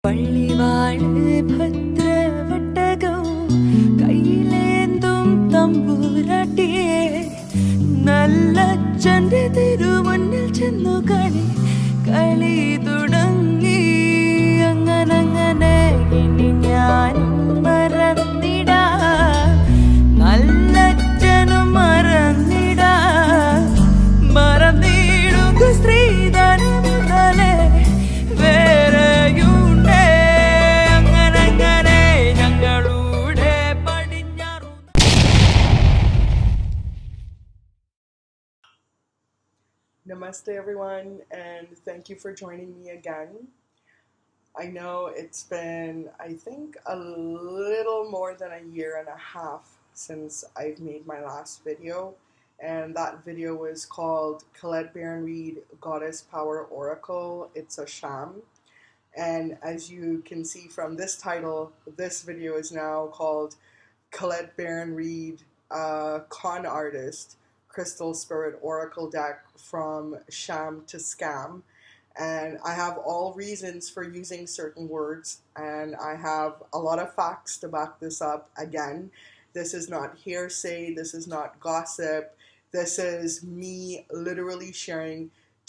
പള്ളിവാള് ഭദ്രവട്ടകം കയ്യിലേന്തും തമ്പൂരാട്ടിയെ നല്ലച്ഛന്റെ തിരുമുന്നിൽ ചെന്നു കളി തുടങ്ങി. അങ്ങനെ ഇനി ഞാനും മറന്നിടാ, നല്ലച്ഛനും മറന്നിടാ, മറന്നിടുക സ്ത്രീധനം മുതലേ വേറെയുണ്ടേ. അങ്ങനെ ഞങ്ങളുടെ പടിഞ്ഞാറു. Namaste everyone, and thank you for joining me again. I know it's been, I think, a little more than a year and a half since I've made my last video, and that video was called Colette Baron Reid, Goddess Power Oracle. It's a sham, and as you can see from this title, this video is now called Colette Baron Reid, Con Artist, Crystal Spirit Oracle Deck from Sham to Scam. And I have all reasons for using certain words, and I have a lot of facts to back this up. Again, this is not hearsay, this is not gossip, this is me literally sharing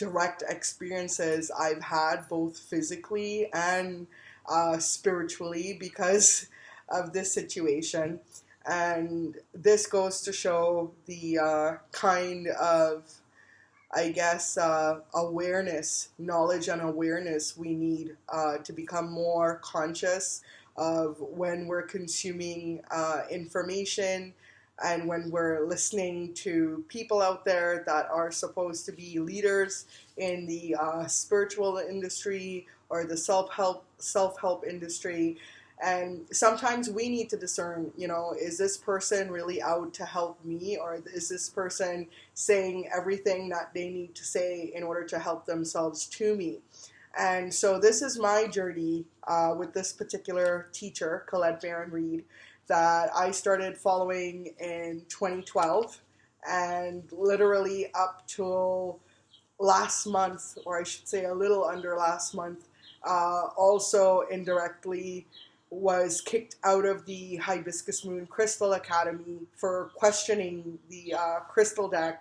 direct experiences I've had both physically and spiritually because of this situation. And this goes to show the kind of, I guess, awareness, knowledge and awareness we need to become more conscious of when we're consuming information and when we're listening to people out there that are supposed to be leaders in the spiritual industry or the self-help industry. And sometimes we need to discern, is this person really out to help me, or is this person saying everything that they need to say in order to help themselves to me? And so this is my journey with this particular teacher, Colette Baron Reid, that I started following in 2012, and literally up till last month, or I should say a little under last month, also indirectly was kicked out of the Hibiscus Moon Crystal Academy for questioning the crystal deck,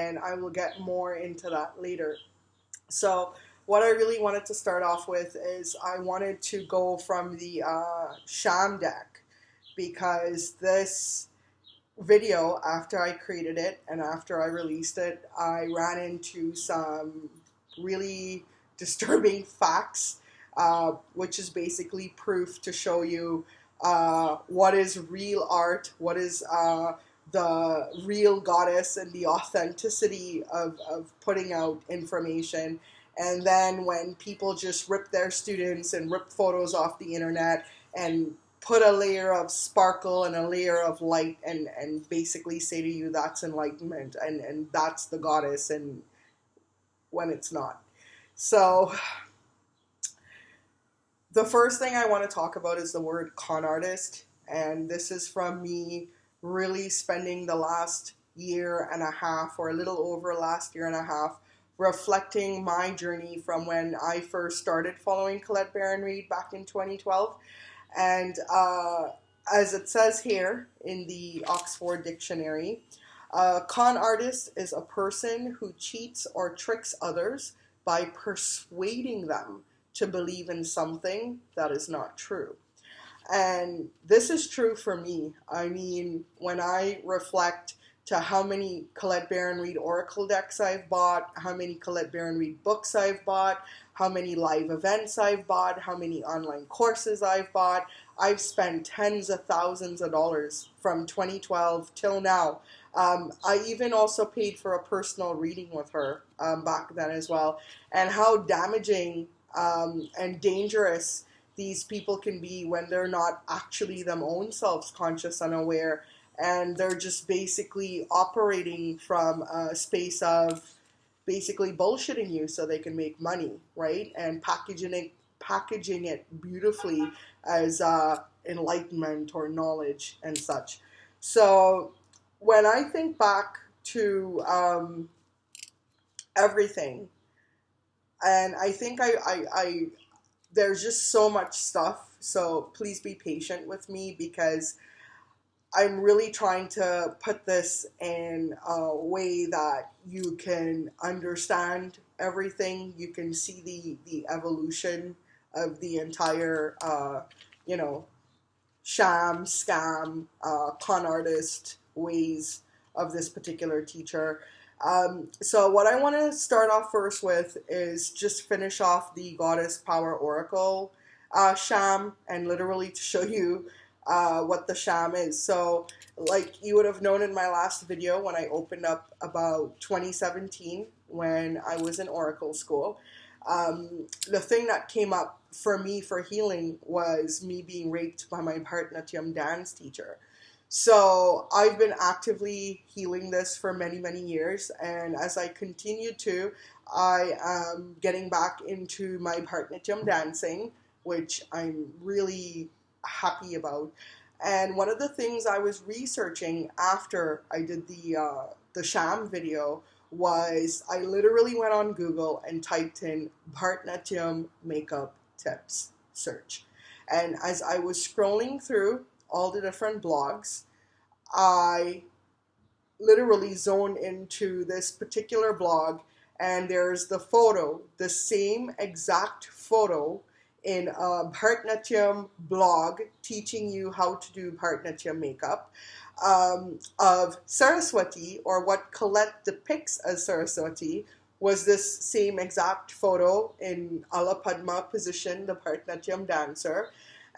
and I will get more into that later. So what I really wanted to start off with is I wanted to go from the Sham deck, because this video, after I created it and after I released it, I ran into some really disturbing facts, which is basically proof to show you what is real art, what is the real goddess, and the authenticity of putting out information. And then when people just rip their students and rip photos off the internet and put a layer of sparkle and a layer of light and basically say to you that's enlightenment and that's the goddess, and when it's not. So the first thing I want to talk about is the word con artist, and this is from me really spending the last year and a half, or a little over last year and a half, reflecting my journey from when I first started following Colette Baron Reid back in 2012. And as it says here in the Oxford Dictionary, a con artist is a person who cheats or tricks others by persuading them to believe in something that is not true. And this is true for me. I mean, when I reflect to how many Colette Baron Reid Oracle decks I've bought, how many Colette Baron Reid books I've bought, how many live events I've bought, how many online courses I've bought, I've spent tens of thousands of dollars from 2012 till now. I even also paid for a personal reading with her back then as well. And how damaging and dangerous these people can be when they're not actually them own selves conscious and aware, and they're just basically operating from a space of basically bullshitting you so they can make money, right? And packaging it beautifully as enlightenment or knowledge and such. So when I think back to everything, and I think I there's just so much stuff. So please be patient with me because I'm really trying to put this in a way that you can understand everything. You can see the evolution of the entire, you know, sham, scam, con artist ways of this particular teacher. So what I want to start off first with is just finish off the Goddess Power Oracle sham, and literally to show you what the sham is. So like you would have known in my last video when I opened up about 2017 when I was in Oracle school, the thing that came up for me for healing was me being raped by my Bharatanatyam dance teacher. So I've been actively healing this for many, many years, and as I continue to, I am getting back into my Bharatanatyam dancing, which I'm really happy about. And one of the things I was researching after I did the sham video was I literally went on Google and typed in Bharatanatyam makeup tips search. And as I was scrolling through all the different blogs, I literally zoned into this particular blog, and there's the photo, the same exact photo in a Bharatanatyam blog teaching you how to do Bharatanatyam makeup of Saraswati, or what Colette depicts as Saraswati, was this same exact photo in Ala Padma position, the Bharatanatyam dancer.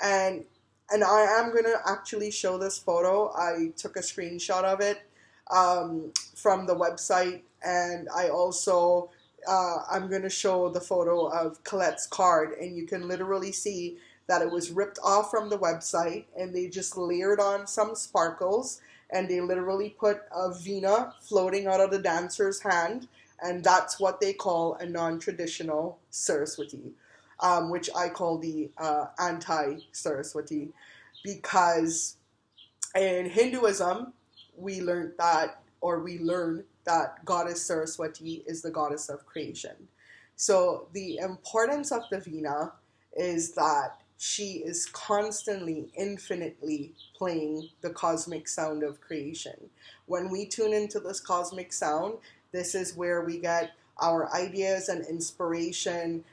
And I am going to actually show this photo. I took a screenshot of it from the website, and I also I'm going to show the photo of Colette's card, and you can literally see that it was ripped off from the website, and they just layered on some sparkles, and they literally put a veena floating out of the dancer's hand, and that's what they call a non-traditional Saraswati, which I call the anti-Saraswati, because in Hinduism, we learn that Goddess Saraswati is the goddess of creation. So the importance of the veena is that she is constantly, infinitely playing the cosmic sound of creation. When we tune into this cosmic sound, this is where we get our ideas and inspiration.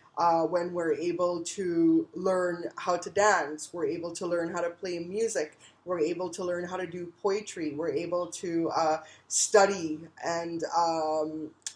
When we're able to learn how to dance, we're able to learn how to play music, we're able to learn how to do poetry, we're able to study and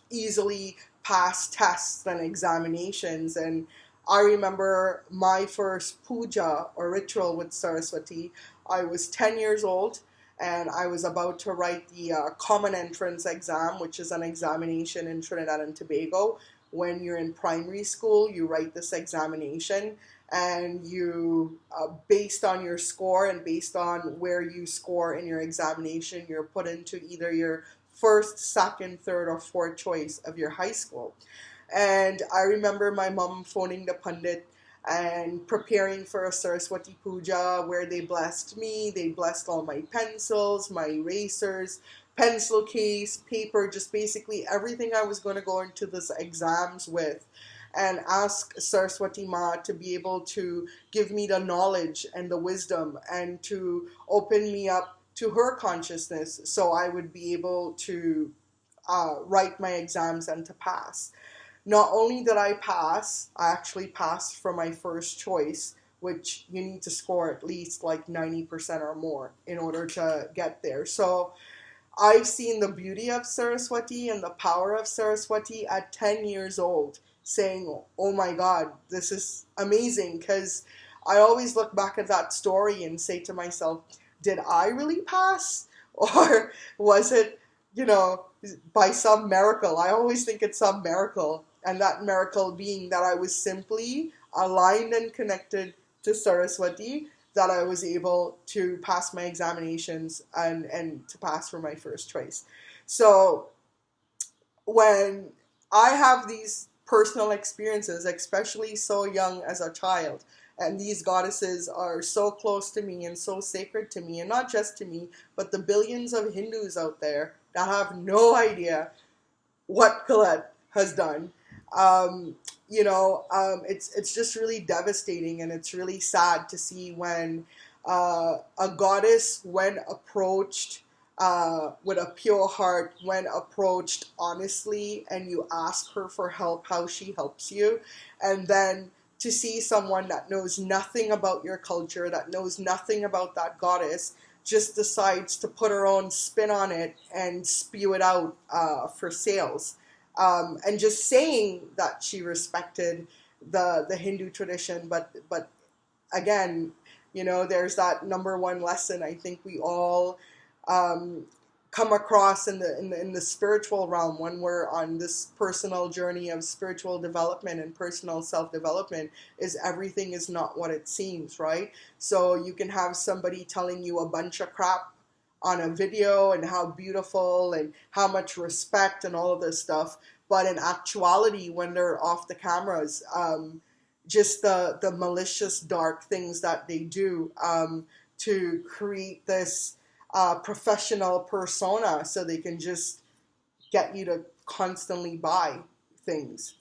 easily pass tests and examinations. And I remember my first puja or ritual with Saraswati. I was 10 years old, and I was about to write the Common Entrance exam, which is an examination in Trinidad and Tobago. When you're in primary school, you write this examination, and you, based on your score and based on where you score in your examination, you're put into either your first, second, third, or fourth choice of your high school. And I remember my mom phoning the pundit and preparing for a Saraswati Puja where they blessed me, they blessed all my pencils, my erasers, pencil case, paper, just basically everything I was going to go into this exams with, and ask Saraswati Ma to be able to give me the knowledge and the wisdom and to open me up to her consciousness so I would be able to write my exams and to pass. Not only did I pass, I actually passed for my first choice, which you need to score at least like 90% or more in order to get there. So I've seen the beauty of Saraswati and the power of Saraswati at 10 years old, saying, oh my God, this is amazing. Because I always look back at that story and say to myself, did I really pass? Or was it, by some miracle? I always think it's some miracle. And that miracle being that I was simply aligned and connected to Saraswati, that I was able to pass my examinations and to pass for my first choice. So when I have these personal experiences, especially so young as a child, and these goddesses are so close to me and so sacred to me, and not just to me, but the billions of Hindus out there that have no idea what Colette has done. it's just really devastating, and it's really sad to see when a goddess, when approached with a pure heart, when approached honestly, and you ask her for help, how she helps you, and then to see someone that knows nothing about your culture, that knows nothing about that goddess, just decides to put her own spin on it and spew it out for sales. And just saying that she respected the Hindu tradition, but again, there's that number one lesson I think we all come across in the spiritual realm when we're on this personal journey of spiritual development and personal self-development, is everything is not what it seems, right? So you can have somebody telling you a bunch of crap on a video and how beautiful and how much respect and all of this stuff, but in actuality, when they're off the cameras, just the malicious dark things that they do to create this professional persona so they can just get you to constantly buy things.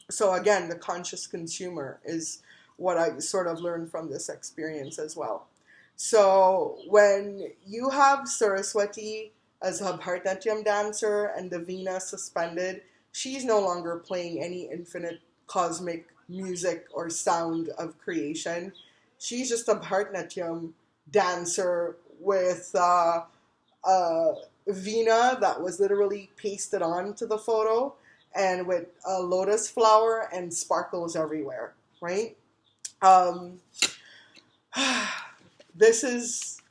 So again, the conscious consumer is what I sort of learned from this experience as well. So when you have Saraswati as a Bharatanatyam dancer and the Veena suspended, she's no longer playing any infinite cosmic music or sound of creation. She's just a Bharatanatyam dancer with Veena that was literally pasted on to the photo, and with a lotus flower and sparkles everywhere, right? This is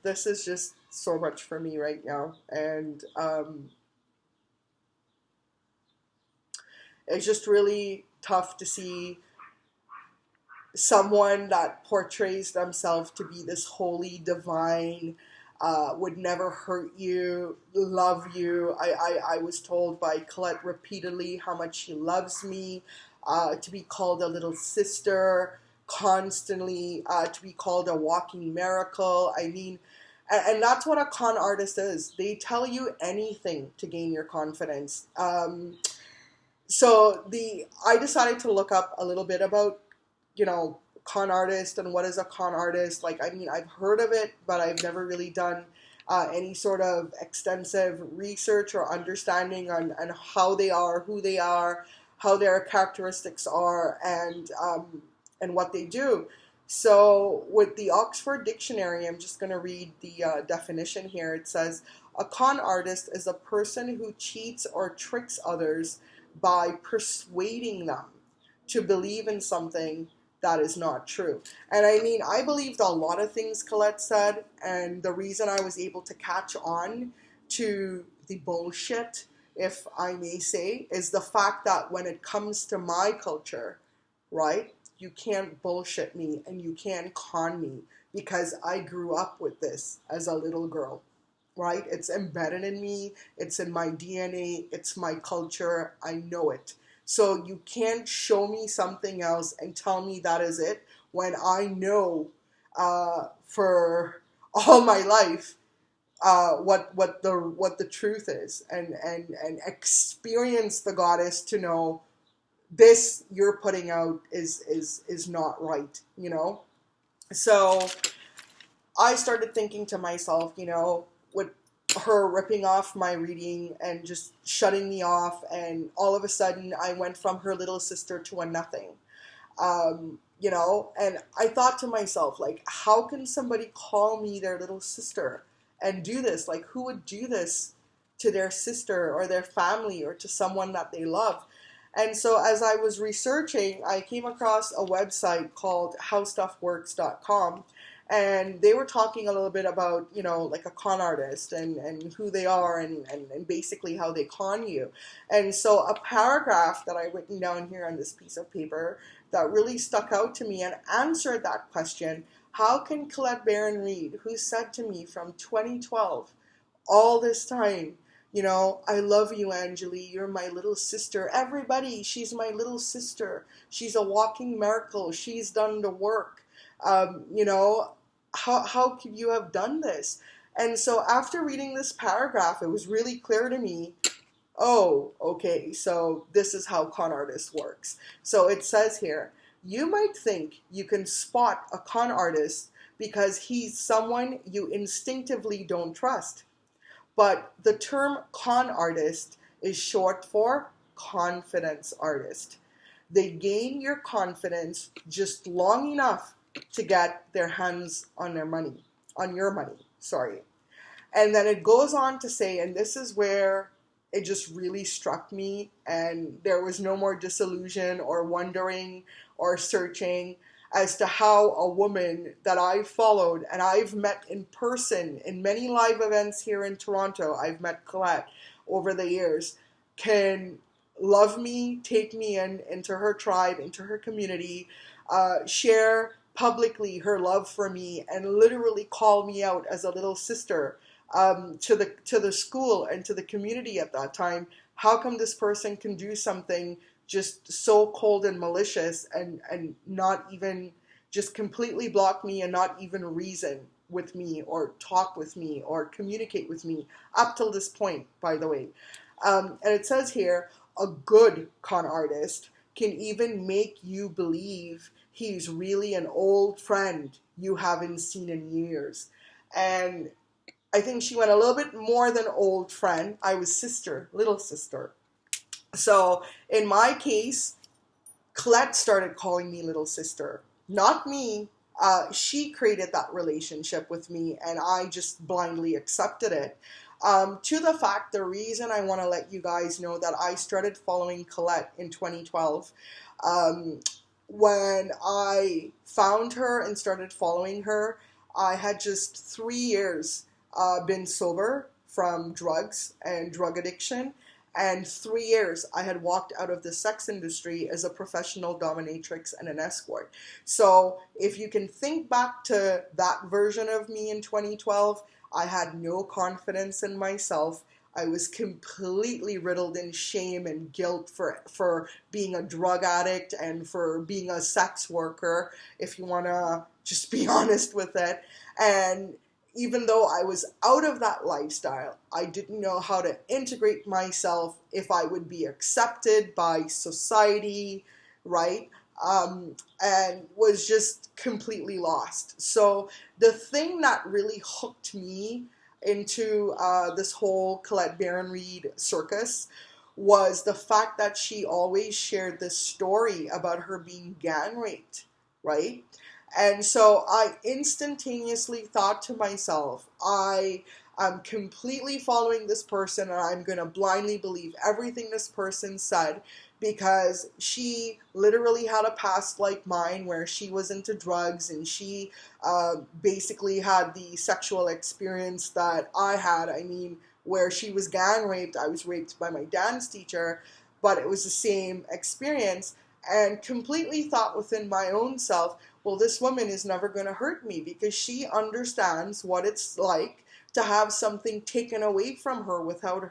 just so much for me right now, and it's just really tough to see someone that portrays themselves to be this holy, divine, would never hurt you, love you. I was told by Colette repeatedly how much she loves me, to be called a little sister, constantly, to be called a walking miracle. I mean, and that's what a con artist is. They tell you anything to gain your confidence. So I decided to look up a little bit about, con artist and what is a con artist. Like, I mean, I've heard of it, but I've never really done any sort of extensive research or understanding on how they are, who they are, how their characteristics are, and what they do. So with the Oxford Dictionary, I'm just going to read the definition here. It says, a con artist is a person who cheats or tricks others by persuading them to believe in something that is not true. And I mean, I believed a lot of things Colette said, and the reason I was able to catch on to the bullshit, if I may say, is the fact that when it comes to my culture, right, you can't bullshit me and you can't con me, because I grew up with this as a little girl, right? It's embedded in me, it's in my DNA, it's my culture, I know it. So you can't show me something else and tell me that is it, when I know for all my life what the truth is, and experience the goddess to know this you're putting out is not right, So I started thinking to myself, with her ripping off my reading and just shutting me off, and all of a sudden I went from her little sister to a nothing, and I thought to myself, like, how can somebody call me their little sister and do this? Like, who would do this to their sister or their family or to someone that they love? And so as I was researching, I came across a website called howstuffworks.com. And they were talking a little bit about, like a con artist and who they are and basically how they con you. And so a paragraph that I written down here on this piece of paper that really stuck out to me and answered that question: how can Colette Baron Reid, who said to me from 2012, all this time, I love you, Anjali, you're my little sister. Everybody, she's my little sister. She's a walking miracle. She's done the work. How could you have done this? And so after reading this paragraph, it was really clear to me oh, okay, so this is how con artist works. So it says here, you might think you can spot a con artist because he's someone you instinctively don't trust. But the term con artist is short for confidence artist. They gain your confidence just long enough to get their hands on your money, sorry. And then it goes on to say, and this is where it just really struck me, and there was no more disillusion or wondering or searching as to how a woman that I've followed and I've met in person in many live events here in Toronto, I've met Colette over the years, can love me, take me into her tribe, into her community, share publicly her love for me, and literally call me out as a little sister to the school and to the community at that time. How come this person can do something just so cold and malicious and not even just completely block me and not even reason with me or talk with me or communicate with me up till this point, by the way. And it says here, a good con artist can even make you believe he's really an old friend you haven't seen in years. And I think she went a little bit more than old friend. I was sister, little sister. So in my case, Colette started calling me little sister, not me. She created that relationship with me, and I just blindly accepted it. To the fact, the reason I want to let you guys know that I started following Colette in 2012, when I found her and started following her, I had just 3 years been sober from drugs and drug addiction. And 3 years I had walked out of the sex industry as a professional dominatrix and an escort. So if you can think back to that version of me in 2012, I had no confidence in myself. I was completely riddled in shame and guilt for being a drug addict and for being a sex worker, if you want to just be honest with it. And even though I was out of that lifestyle, I didn't know how to integrate myself, if I would be accepted by society, right? And was just completely lost. So the thing that really hooked me into this whole Colette Baron Reid circus was the fact that she always shared this story about her being gang raped, right? And so I instantaneously thought to myself, I'm completely following this person and I'm going to blindly believe everything this person said, because she literally had a past like mine where she was into drugs and she basically had the sexual experience that I had. I mean, where she was gang raped, I was raped by my dance teacher, but it was the same experience, and completely thought within my own self, well, this woman is never going to hurt me because she understands what it's like to have something taken away from her without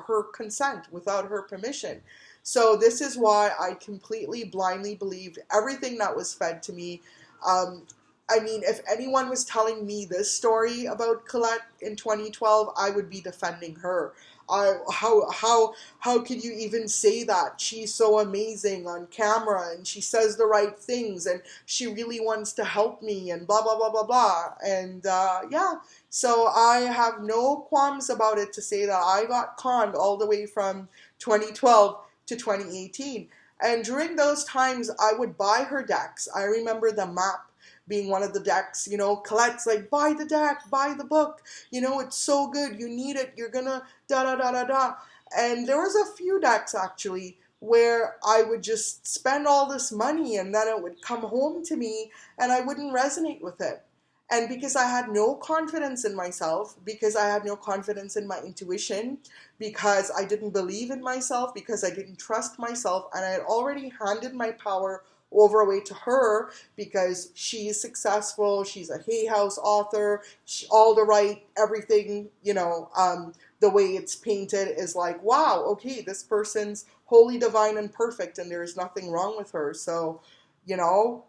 her consent, without her permission. So this is why I completely blindly believed everything that was fed to me. I mean, if anyone was telling me this story about Colette in 2012, I would be defending her. How could you even say that? She's so amazing on camera and she says the right things and she really wants to help me and blah, blah, blah, blah, blah. And yeah, so I have no qualms about it to say that I got conned all the way from 2012 to 2018. And during those times, I would buy her decks. I remember the map being one of the decks, you know, Colette's like, buy the deck, buy the book, you know, it's so good, you need it, you're gonna da-da-da-da-da. And there was a few decks actually where I would just spend all this money and then it would come home to me and I wouldn't resonate with it. And because I had no confidence in myself, because I had no confidence in my intuition, because I didn't believe in myself, because I didn't trust myself, and I had already handed my power over away to her because she's successful, she's a Hayhouse author, all the right, everything, you know, the way it's painted is like, wow, okay, this person's holy, divine, and perfect, and there's nothing wrong with her. So, you know,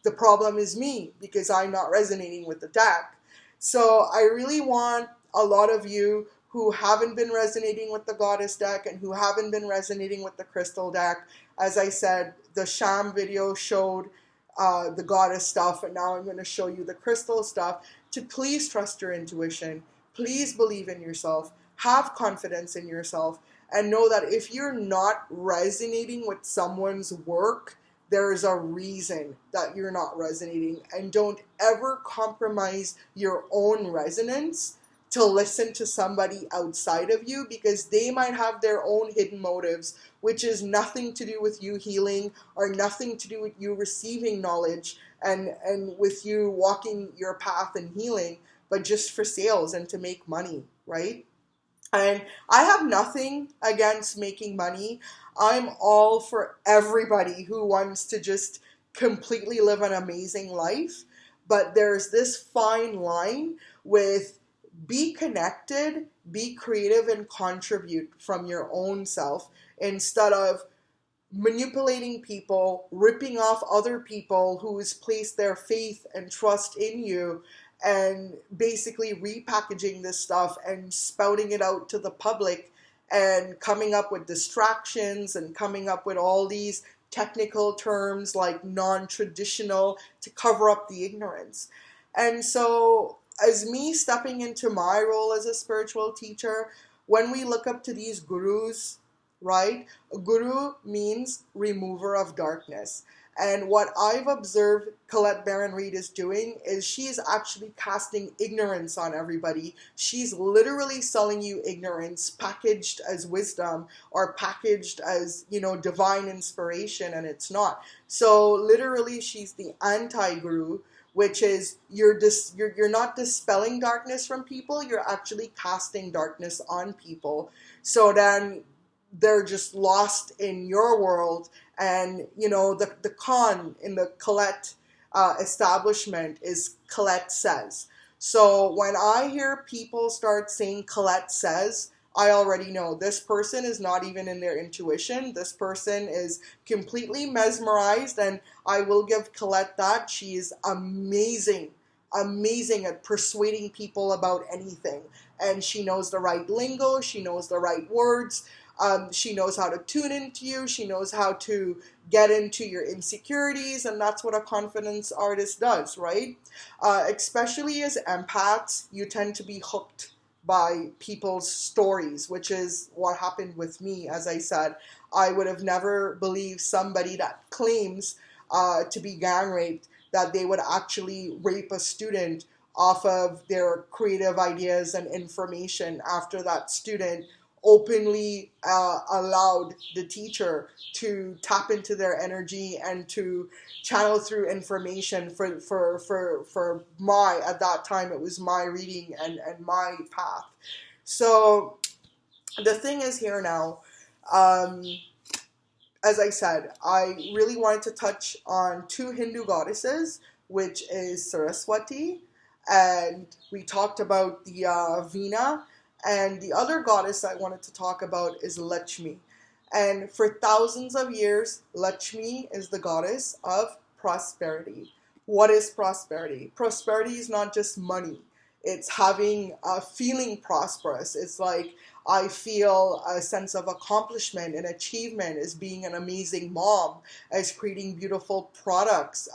the problem is me because I'm not resonating with the deck. So I really want a lot of you who haven't been resonating with the Goddess deck and who haven't been resonating with the Crystal deck. As I said, the Sham video showed the Goddess stuff, and now I'm going to show you the Crystal stuff, to please trust your intuition. Please believe in yourself. Have confidence in yourself, and know that if you're not resonating with someone's work, there is a reason that you're not resonating. And don't ever compromise your own resonance to listen to somebody outside of you, because they might have their own hidden motives, which is nothing to do with you healing or nothing to do with you receiving knowledge and with you walking your path and healing, but just for sales and to make money, right? And I have nothing against making money. I'm all for everybody who wants to just completely live an amazing life. But there's this fine line with be connected, be creative, and contribute from your own self instead of manipulating people, ripping off other people who's placed their faith and trust in you, and basically repackaging this stuff and spouting it out to the public and coming up with distractions and coming up with all these technical terms like non-traditional to cover up the ignorance. And so as me stepping into my role as a spiritual teacher, when we look up to these gurus, right? A guru means remover of darkness. And what I've observed Colette Baron Reid is doing is she's actually casting ignorance on everybody. She's literally selling you ignorance packaged as wisdom or packaged as, divine inspiration, and it's not. So literally she's the anti-guru, which is you're not dispelling darkness from people, you're actually casting darkness on people. So then they're just lost in your world. And, the con in the Colette establishment is Colette says. So when I hear people start saying Colette says, I already know this person is not even in their intuition. This person is completely mesmerized, and I will give Colette that. She is amazing at persuading people about anything. And she knows the right lingo. She knows the right words. She knows how to tune into you. She knows how to get into your insecurities, and that's what a confidence artist does, right? Especially as empaths, you tend to be hooked by people's stories, which is what happened with me. As I said, I would have never believed somebody that claims to be gang raped, that they would actually rape a student off of their creative ideas and information after that student openly allowed the teacher to tap into their energy and to channel through information for my, at that time it was my reading and my path. So the thing is here now, as I said, I really wanted to touch on two Hindu goddesses, which is Saraswati, and we talked about the Veena. And the other goddess I wanted to talk about is Lakshmi. And for thousands of years, Lakshmi is the goddess of prosperity. What is prosperity? Prosperity is not just money. It's feeling prosperous. It's like I feel a sense of accomplishment and achievement as being an amazing mom, as creating beautiful products,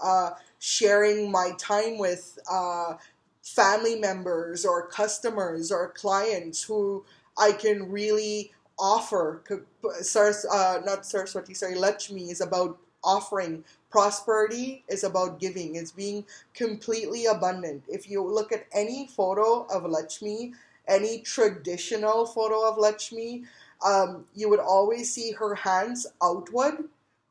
sharing my time with family members or customers or clients who I can really offer. Lakshmi is about offering. Prosperity is about giving. It's being completely abundant. If you look at any photo of Lakshmi, any traditional photo of Lakshmi, you would always see her hands outward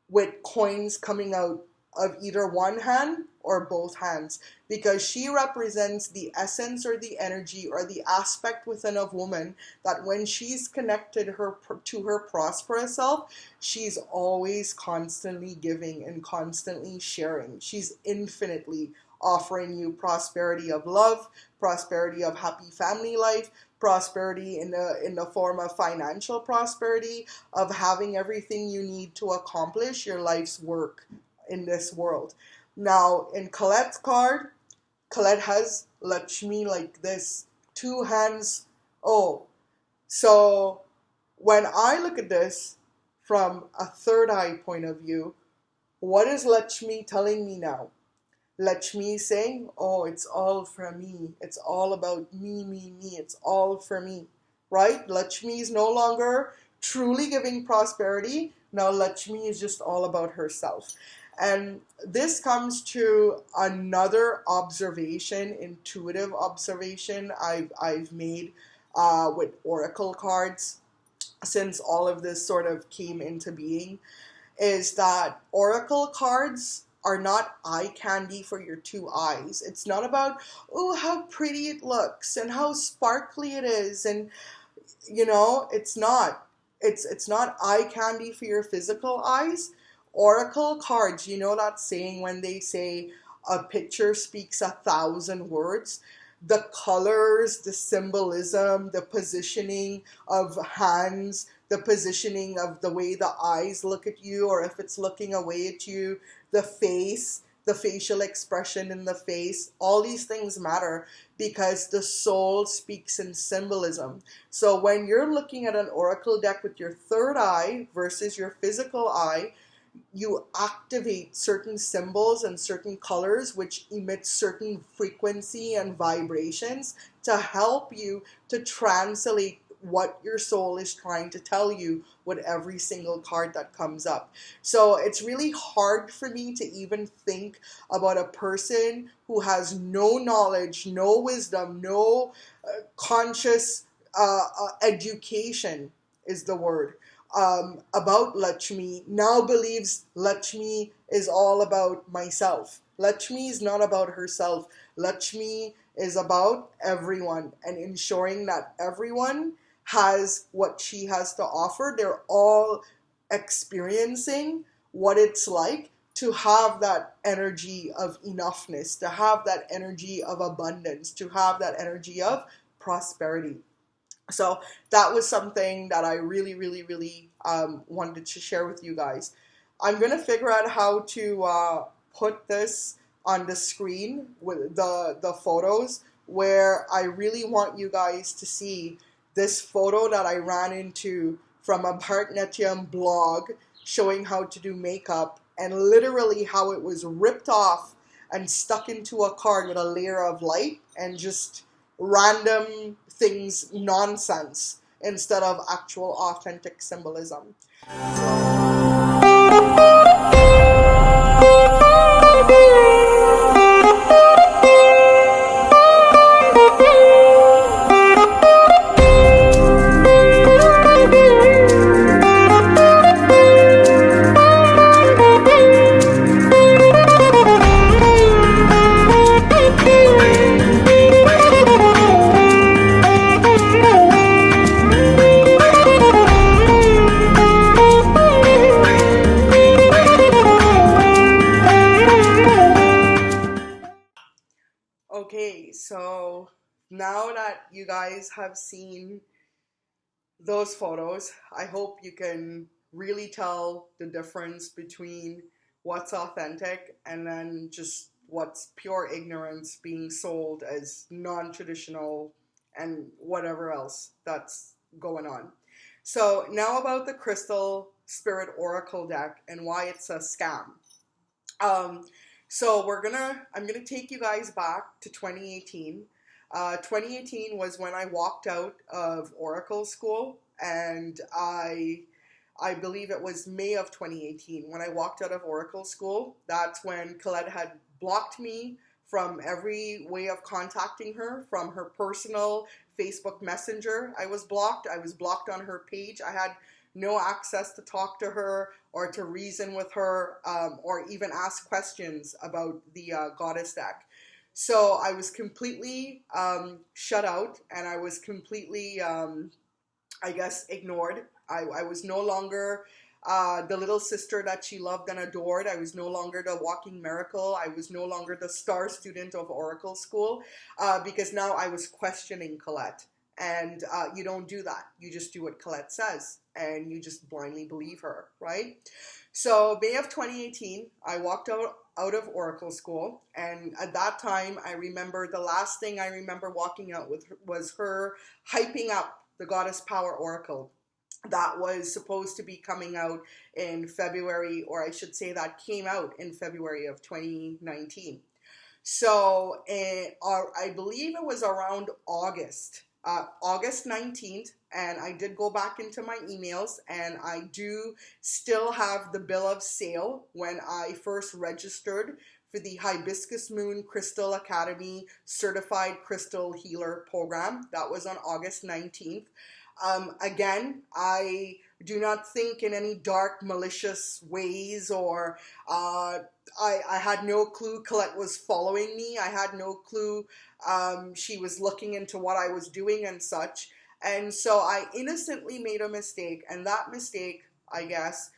with coins coming out of either one hand or both hands, because she represents the essence or the energy or the aspect within a woman that when she's connected to her prosperous self, she's always constantly giving and constantly sharing. She's infinitely offering you prosperity of love, prosperity of happy family life, prosperity in the form of financial prosperity, of having everything you need to accomplish your life's work in this world. Now, in Colette's card, Colette has Lakshmi like this, two hands. Oh, So when I look at this from a third eye point of view, what is Lakshmi telling me now? Lakshmi is saying, oh, it's all for me. It's all about me, me, me. It's all for me, right? Lakshmi is no longer truly giving prosperity. Now Lakshmi is just all about herself. And this comes to another observation, intuitive observation I've made with oracle cards since all of this sort of came into being, is that oracle cards are not eye candy for your two eyes. It's not about, oh, how pretty it looks and how sparkly it is, and it's not. It's not eye candy for your physical eyes. Oracle cards, you know that saying when they say a picture speaks 1,000 words? The colors, the symbolism, the positioning of hands, the positioning of the way the eyes look at you, or if it's looking away at you, the face, the facial expression in the face, all these things matter because the soul speaks in symbolism. So when you're looking at an oracle deck with your third eye versus your physical eye, you activate certain symbols and certain colors which emit certain frequency and vibrations to help you to translate what your soul is trying to tell you with every single card that comes up. So it's really hard for me to even think about a person who has no knowledge, no wisdom, no conscious education is the word, about Lakshmi, now believes Lakshmi is all about myself. Lakshmi is not about herself. Lakshmi is about everyone and ensuring that everyone has what she has to offer. They're all experiencing what it's like to have that energy of enoughness, to have that energy of abundance, to have that energy of prosperity. So that was something that I really, really, really wanted to share with you guys. I'm going to figure out how to put this on the screen with the photos, where I really want you guys to see this photo that I ran into from a Bharatanatyam blog showing how to do makeup, and literally how it was ripped off and stuck into a card with a layer of light and just random things, nonsense, instead of actual authentic symbolism. Okay, so now that you guys have seen those photos, I hope you can really tell the difference between what's authentic and then just what's pure ignorance being sold as non-traditional and whatever else that's going on. So now about the Crystal Spirit Oracle deck and why it's a scam. So I'm gonna take you guys back to 2018. 2018 was when I walked out of Oracle school, and I believe it was May of 2018 when I walked out of Oracle school. That's when Colette had blocked me from every way of contacting her, from her personal Facebook Messenger. I was blocked on her page. I had no access to talk to her or to reason with her, or even ask questions about the Goddess deck. So I was completely shut out, and I was completely, I guess, ignored. I was no longer the little sister that she loved and adored. I was no longer the walking miracle. I was no longer the star student of Oracle school, because now I was questioning Colette. And you don't do that. You just do what Colette says, and you just blindly believe her, right? So May of 2018, I walked out of Oracle school, and at that time, I remember the last thing I remember walking out with was her hyping up the Goddess Power Oracle. That was supposed to be coming out in February, or I should say that came out in February of 2019. So I believe it was around August 19th, and I did go back into my emails, and I do still have the bill of sale when I first registered for the Hibiscus Moon Crystal Academy Certified Crystal Healer Program. That was on August 19th. Again, I do not think in any dark, malicious ways, or I had no clue Colette was following me. I had no clue she was looking into what I was doing and such. And so I innocently made a mistake, and that mistake, I guess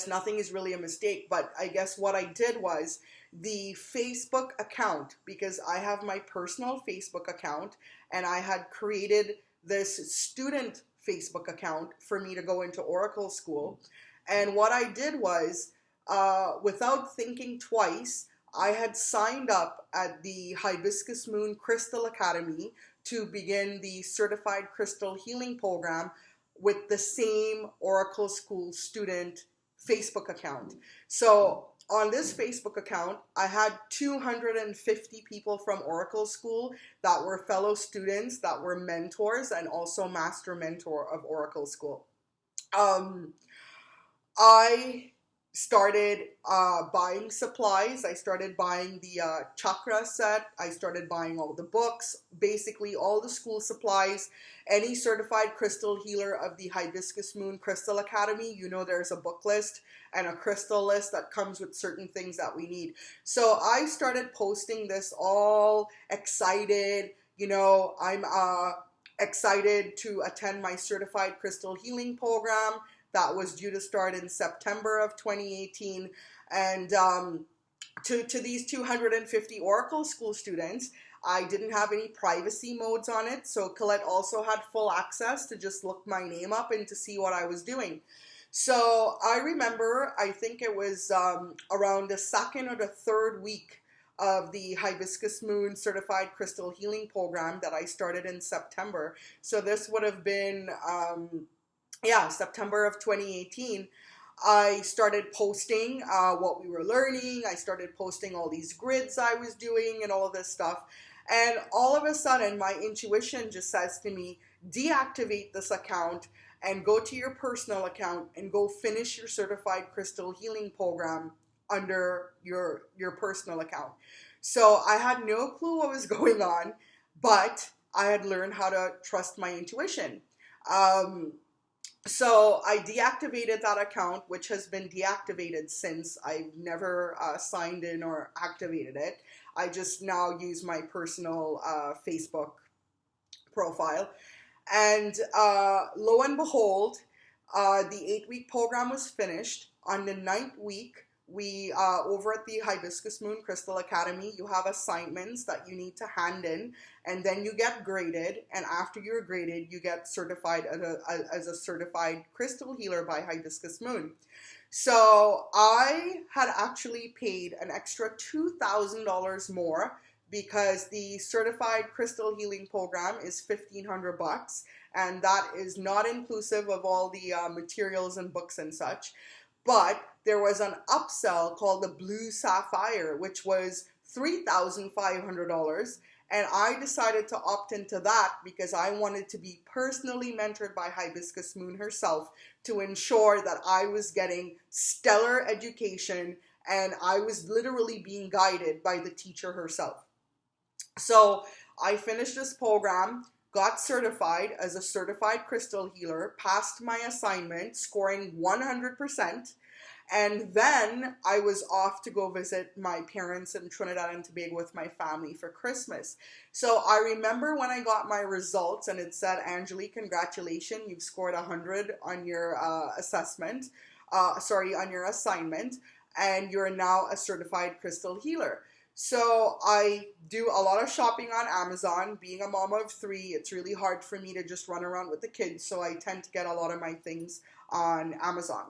nothing is really a mistake, but I guess what I did was the Facebook account, because I have my personal Facebook account, and I had created this student Facebook account for me to go into Oracle school. And what I did was, without thinking twice, I had signed up at the Hibiscus Moon Crystal Academy to begin the Certified Crystal Healing Program with the same Oracle School student Facebook account. So on this Facebook account, I had 250 people from Oracle School that were fellow students, that were mentors, and also master mentor of Oracle School. I started buying supplies. I started buying the chakra set. I started buying all the books, basically all the school supplies. Any certified crystal healer of the Hibiscus Moon Crystal Academy, you know there's a book list and a crystal list that comes with certain things that we need. So I started posting this all excited. You know, I'm excited to attend my certified crystal healing program that was due to start in September of 2018. And to these 250 Oracle School students, I didn't have any privacy modes on it. So Colette also had full access to just look my name up and to see what I was doing. So I remember, I think it was around the second or the third week of the Hibiscus Moon Certified Crystal Healing Program that I started in September. So this would have been September of 2018, I started posting what we were learning. I started posting all these grids I was doing and all of this stuff. And all of a sudden, my intuition just says to me, deactivate this account and go to your personal account and go finish your certified crystal healing program under your personal account. So I had no clue what was going on, but I had learned how to trust my intuition. So I deactivated that account, which has been deactivated since. I've never signed in or activated it. I just now use my personal Facebook profile. And lo and behold, the 8-week program was finished. On the 9th week, we over at the Hibiscus Moon Crystal Academy, you have assignments that you need to hand in, and then you get graded, and after you're graded, you get certified as a certified crystal healer by Hibiscus Moon. So I had actually paid an extra $2,000 more because the certified crystal healing program is $1,500, and that is not inclusive of all the materials and books and such. But there was an upsell called the Blue Sapphire, which was $3,500. And I decided to opt into that because I wanted to be personally mentored by Hibiscus Moon herself to ensure that I was getting stellar education and I was literally being guided by the teacher herself. So I finished this program, got certified as a certified crystal healer, passed my assignment, scoring 100%. And then I was off to go visit my parents in Trinidad and Tobago with my family for Christmas. So I remember when I got my results and it said, Angelique, congratulations, you've scored 100 on your on your assignment, and you're now a certified crystal healer. So I do a lot of shopping on Amazon. Being a mom of 3, it's really hard for me to just run around with the kids, so I tend to get a lot of my things on Amazon.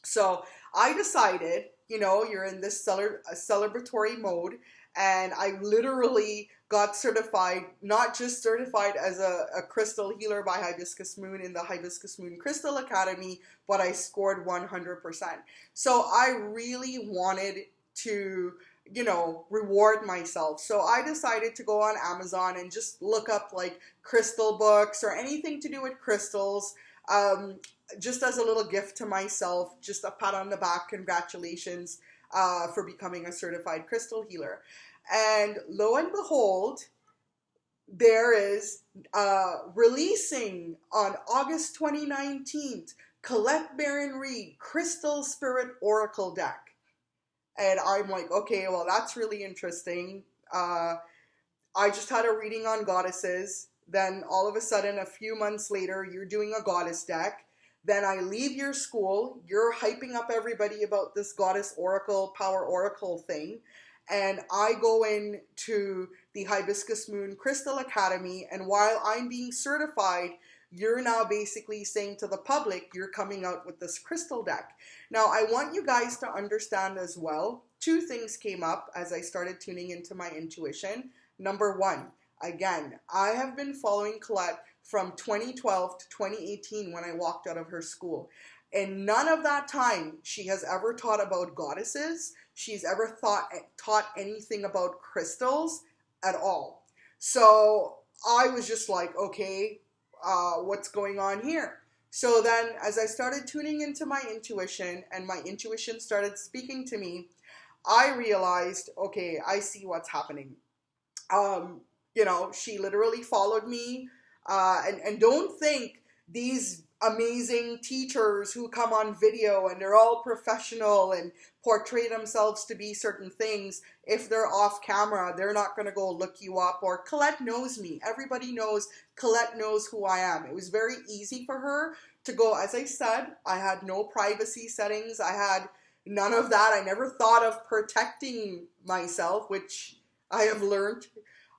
So I decided you know, you're in this celebratory mode. And I literally got certified, not just certified as a crystal healer by Hibiscus Moon in the Hibiscus Moon Crystal Academy, but I scored 100%. So I really wanted to, you know, reward myself. So I decided to go on Amazon and just look up like crystal books or anything to do with crystals, just as a little gift to myself, just a pat on the back, congratulations for becoming a certified crystal healer. And lo and behold, there is releasing on August 2019, Colette Baron Reid Crystal Spirit Oracle Deck. And I'm like, okay, well, that's really interesting. I just had a reading on goddesses. Then all of a sudden, a few months later, you're doing a goddess deck. Then I leave your school. You're hyping up everybody about this Goddess Oracle Power Oracle thing. And I go into the Hibiscus Moon Crystal Academy, and while I'm being certified, you're now basically saying to the public, you're coming out with this crystal deck. Now, I want you guys to understand as well, two things came up as I started tuning into my intuition. Number one, again, I have been following Colette from 2012 to 2018 when I walked out of her school. And none of that time she has ever taught about goddesses. She's ever taught anything about crystals at all. So I was just like, okay, what's going on here? So then as I started tuning into my intuition and my intuition started speaking to me, I realized, okay, I see what's happening. You know, she literally followed me. And don't think these amazing teachers who come on video and they're all professional and portray themselves to be certain things, if they're off camera, they're not going to go look you up. Or Colette knows me. Everybody knows Colette knows who I am. It was very easy for her to go. As I said, I had no privacy settings. I had none of that. I never thought of protecting myself, which I have learned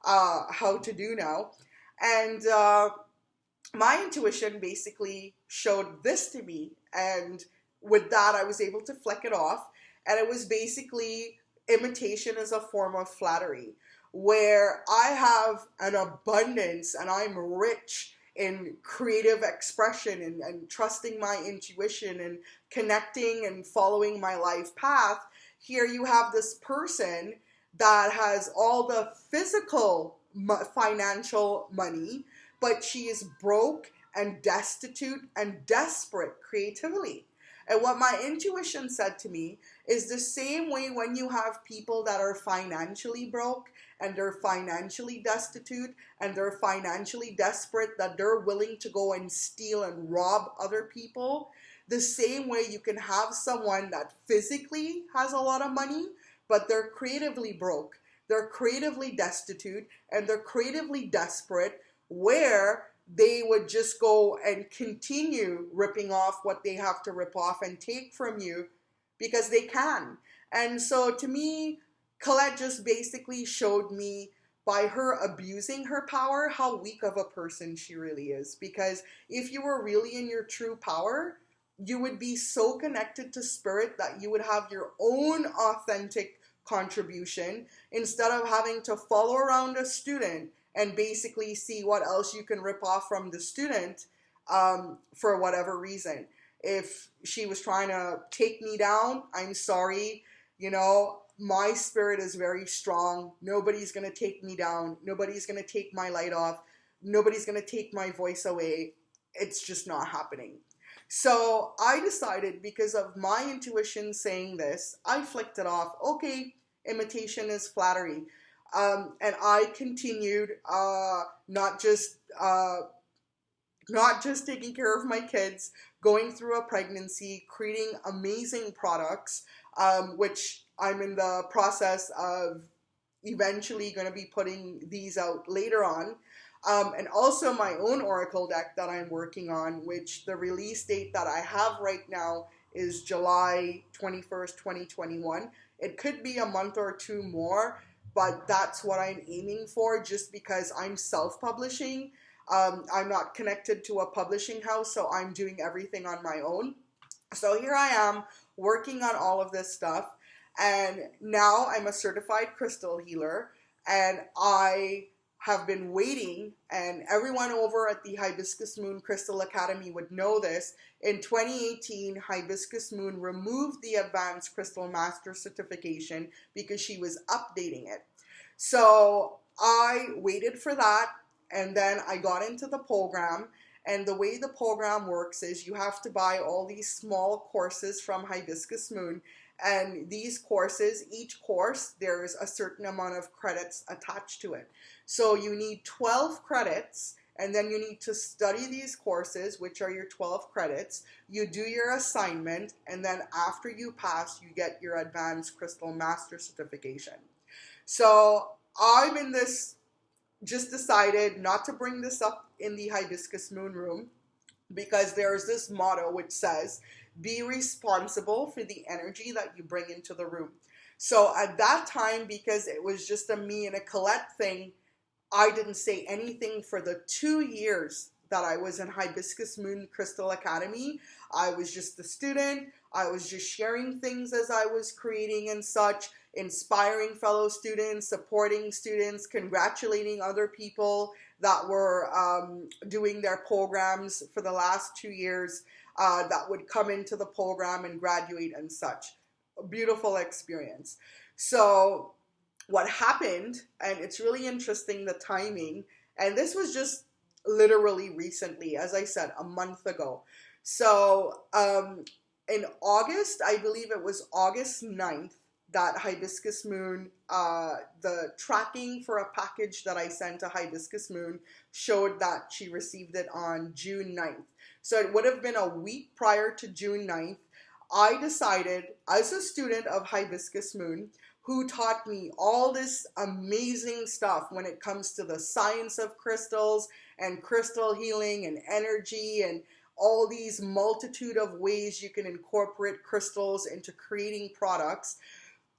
how to do now. And my intuition basically showed this to me, and with that I was able to flick it off, and it was basically imitation as a form of flattery, where I have an abundance and I'm rich in creative expression and trusting my intuition and connecting and following my life path. Here you have this person that has all the physical financial money, but she is broke and destitute and desperate creatively. And what my intuition said to me is the same way when you have people that are financially broke and they're financially destitute and they're financially desperate, that they're willing to go and steal and rob other people. The same way you can have someone that physically has a lot of money, but they're creatively broke, they're creatively destitute, and they're creatively desperate, where they would just go and continue ripping off what they have to rip off and take from you because they can. And so to me, Colette just basically showed me by her abusing her power how weak of a person she really is. Because if you were really in your true power, you would be so connected to spirit that you would have your own authentic contribution instead of having to follow around a student and basically see what else you can rip off from the student for whatever reason. If she was trying to take me down, I'm sorry. You know, my spirit is very strong. Nobody's going to take me down. Nobody's going to take my light off. Nobody's going to take my voice away. It's just not happening. So I decided, because of my intuition saying this, I flicked it off. Okay, imitation is flattery. And I continued not just taking care of my kids, going through a pregnancy, creating amazing products, which I'm in the process of eventually going to be putting these out later on. And also my own oracle deck that I'm working on, which the release date that I have right now is July 21st, 2021. It could be a month or two more, but that's what I'm aiming for, just because I'm self-publishing. I'm not connected to a publishing house, so I'm doing everything on my own. So here I am working on all of this stuff. And now I'm a certified crystal healer, and I have been waiting, and everyone over at the Hibiscus Moon Crystal Academy would know this. In 2018, Hibiscus Moon removed the Advanced Crystal Master certification because she was updating it. So I waited for that, and then I got into the program. And the way the program works is you have to buy all these small courses from Hibiscus Moon. And these courses, each course, there's a certain amount of credits attached to it. So you need 12 credits, and then you need to study these courses, which are your 12 credits. You do your assignment, and then after you pass, you get your Advanced Crystal Master certification. So I'm in this, just decided not to bring this up in the Hibiscus Moon room, because there's this motto which says, be responsible for the energy that you bring into the room. So at that time, because it was just a me and a Colette thing, I didn't say anything for the 2 years that I was in Hibiscus Moon Crystal Academy. I was just a student. I was just sharing things as I was creating and such, inspiring fellow students, supporting students, congratulating other people that were doing their programs for the last 2 years, that would come into the program and graduate and such. A beautiful experience. So what happened, and it's really interesting, the timing, and this was just literally recently, as I said, a month ago. So in August, I believe it was August 9th, that Hibiscus Moon, the tracking for a package that I sent to Hibiscus Moon showed that she received it on June 9th. So it would have been a week prior to June 9th. I decided, as a student of Hibiscus Moon, who taught me all this amazing stuff when it comes to the science of crystals and crystal healing and energy and all these multitude of ways you can incorporate crystals into creating products.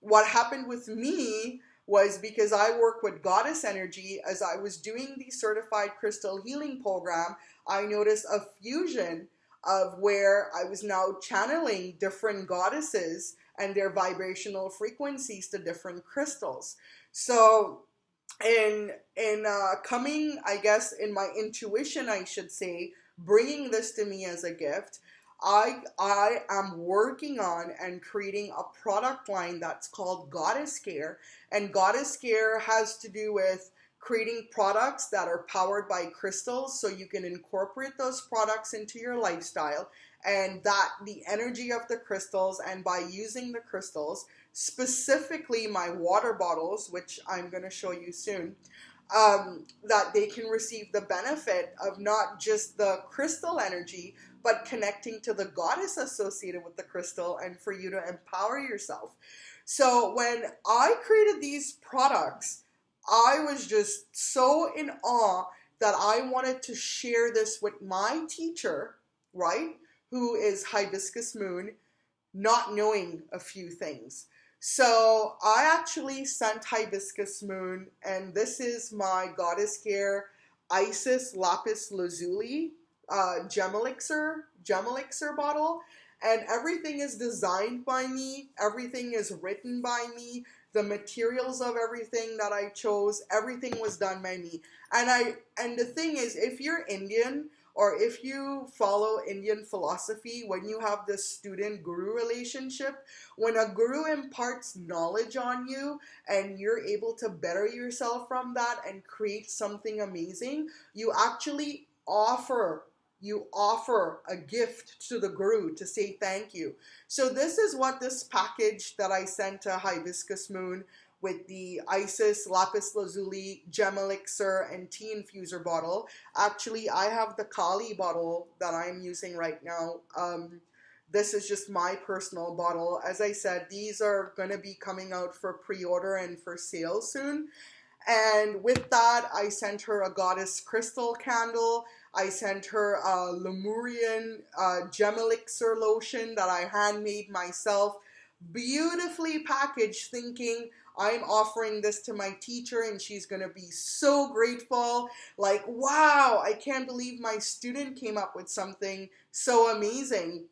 What happened with me was, because I work with goddess energy, as I was doing the certified crystal healing program, I noticed a fusion of where I was now channeling different goddesses and their vibrational frequencies to different crystals. So in coming, I guess, in my intuition, I should say, bringing this to me as a gift, I am working on and creating a product line that's called Goddess Care. And Goddess Care has to do with creating products that are powered by crystals, so you can incorporate those products into your lifestyle, and that the energy of the crystals, and by using the crystals, specifically my water bottles, which I'm going to show you soon, that they can receive the benefit of not just the crystal energy, but connecting to the goddess associated with the crystal, and for you to empower yourself. So when I created these products, I was just so in awe that I wanted to share this with my teacher, right, who is Hibiscus Moon, not knowing a few things. So I actually sent Hibiscus Moon, and this is my Goddess Care Isis Lapis Lazuli gem elixir bottle, and everything is designed by me, everything is written by me, the materials of everything that I chose, everything was done by me. And the thing is, if you're Indian, or if you follow Indian philosophy, when you have this student-guru relationship, when a guru imparts knowledge on you and you're able to better yourself from that and create something amazing, you actually offer a gift to the guru to say thank you. So this is what this package that I sent to Hibiscus Moon with the Isis Lapis Lazuli gem elixir and tea infuser bottle. Actually, I have the Kali bottle that I'm using right now. This is just my personal bottle. As I said, these are going to be coming out for pre-order and for sale soon. And with that, I sent her a goddess crystal candle. I sent her a Lemurian gem elixir lotion that I handmade myself. Beautifully packaged, thinking I'm offering this to my teacher and she's going to be so grateful. Like, wow, I can't believe my student came up with something so amazing,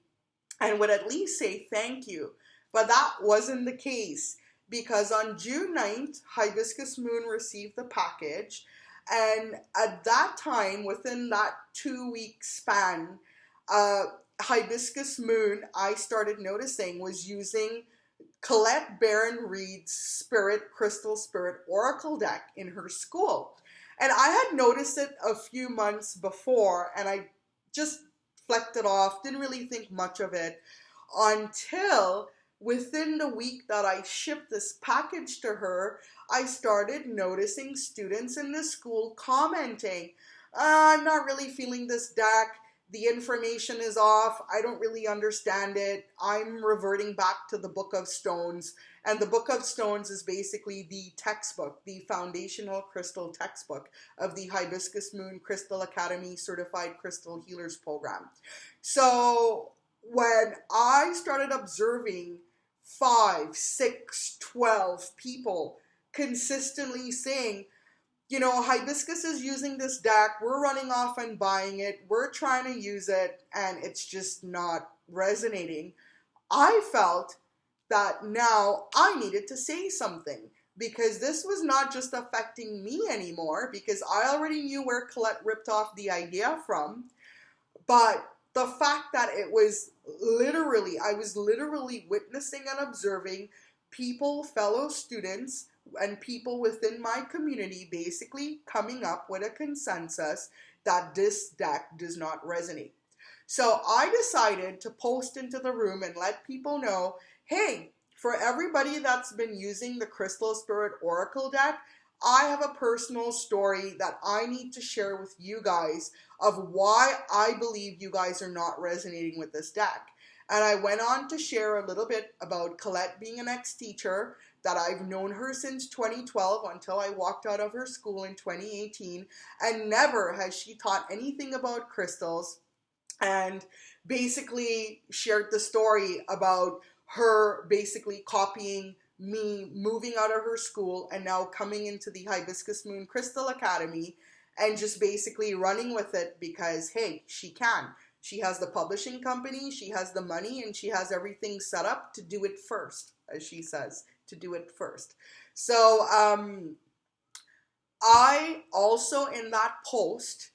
and would at least say thank you. But that wasn't the case because on June 9th, Hibiscus Moon received the package. And at that time, within that 2-week span, Hibiscus Moon, I started noticing, was using Colette Baron Reid's Crystal Spirit Oracle deck in her school. And I had noticed it a few months before, and I just flecked it off, didn't really think much of it, until within the week that I shipped this package to her, I started noticing students in the school commenting, I'm not really feeling this deck. The information is off. I don't really understand it. I'm reverting back to the Book of Stones. And the Book of Stones is basically the textbook, the foundational crystal textbook of the Hibiscus Moon Crystal Academy Certified Crystal Healers Program. So when I started observing 5, 6, 12 people consistently saying, you know, Hibiscus is using this deck, we're running off and buying it, we're trying to use it, and it's just not resonating, I felt that now I needed to say something, because this was not just affecting me anymore, because I already knew where Colette ripped off the idea from, but the fact that it was I was literally witnessing and observing people, fellow students, and people within my community basically coming up with a consensus that this deck does not resonate. So I decided to post into the room and let people know, hey, for everybody that's been using the Crystal Spirit Oracle deck, I have a personal story that I need to share with you guys of why I believe you guys are not resonating with this deck. And I went on to share a little bit about Colette being an ex-teacher, that I've known her since 2012 until I walked out of her school in 2018, and never has she taught anything about crystals, and basically shared the story about her basically copying me, moving out of her school and now coming into the Hibiscus Moon Crystal Academy and just basically running with it because, hey, she can. She has the publishing company, she has the money, and she has everything set up to do it first, as she says, to do it first. So I also in that post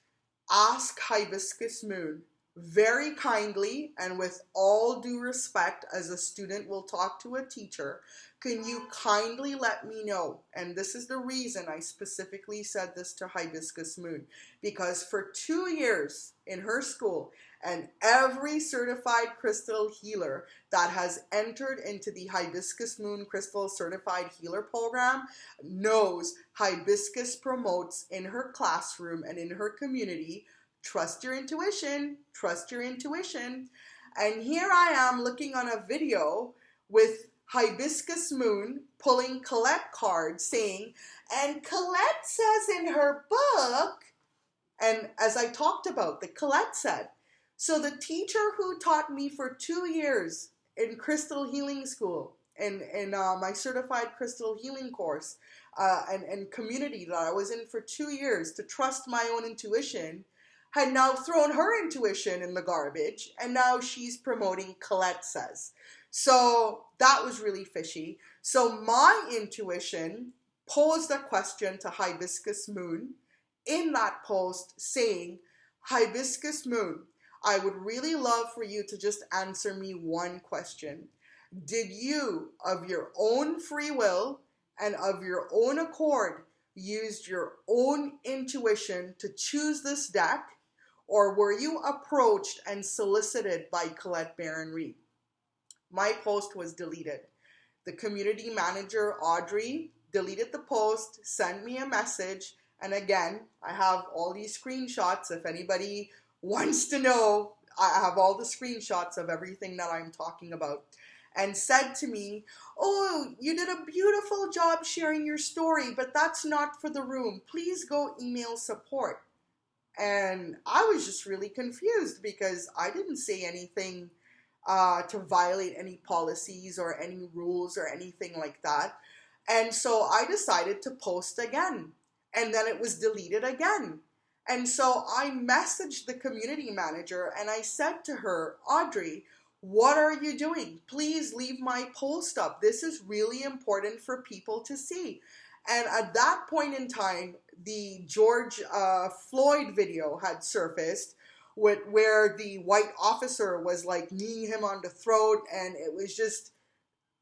asked Hibiscus Moon very kindly and with all due respect, as a student will talk to a teacher, can you kindly let me know? And this is the reason I specifically said this to Hibiscus Moon, because for 2 years in her school, and every certified crystal healer that has entered into the Hibiscus Moon Crystal Certified Healer Program knows Hibiscus promotes in her classroom and in her community, trust your intuition, trust your intuition. And here I am looking on a video with Hibiscus Moon pulling Colette cards saying, and Colette says in her book, and as I talked about, the Colette said, so the teacher who taught me for 2 years in crystal healing school, in my certified crystal healing course, and community that I was in for 2 years to trust my own intuition, had now thrown her intuition in the garbage, and now she's promoting Colette says. So that was really fishy. So my intuition posed a question to Hibiscus Moon in that post saying, Hibiscus Moon, I would really love for you to just answer me one question. Did you, of your own free will and of your own accord, use your own intuition to choose this deck, or were you approached and solicited by Colette Baron Reid? My post was deleted. The community manager, Audrey, deleted the post, sent me a message, and again, I have all these screenshots. If anybody wants to know, I have all the screenshots of everything that I'm talking about, and said to me, oh, you did a beautiful job sharing your story, but that's not for the room. Please go email support. And I was just really confused because I didn't say anything to violate any policies or any rules or anything like that. And so I decided to post again, and then it was deleted again. And so I messaged the community manager and I said to her, Audrey, What are you doing? Please leave my post up. This is really important for people to see. And at that point in time, the George Floyd video had surfaced where the white officer was like kneeing him on the throat, and it was just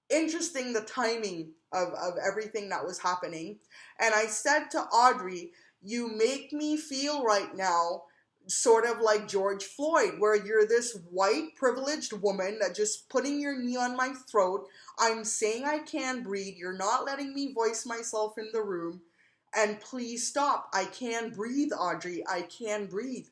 interesting, the timing of everything that was happening. And I said to Audrey, you make me feel right now sort of like George Floyd, where you're this white privileged woman that just putting your knee on my throat. I'm saying I can't breathe. You're not letting me voice myself in the room. And please stop. I can't breathe, Audrey. I can't breathe.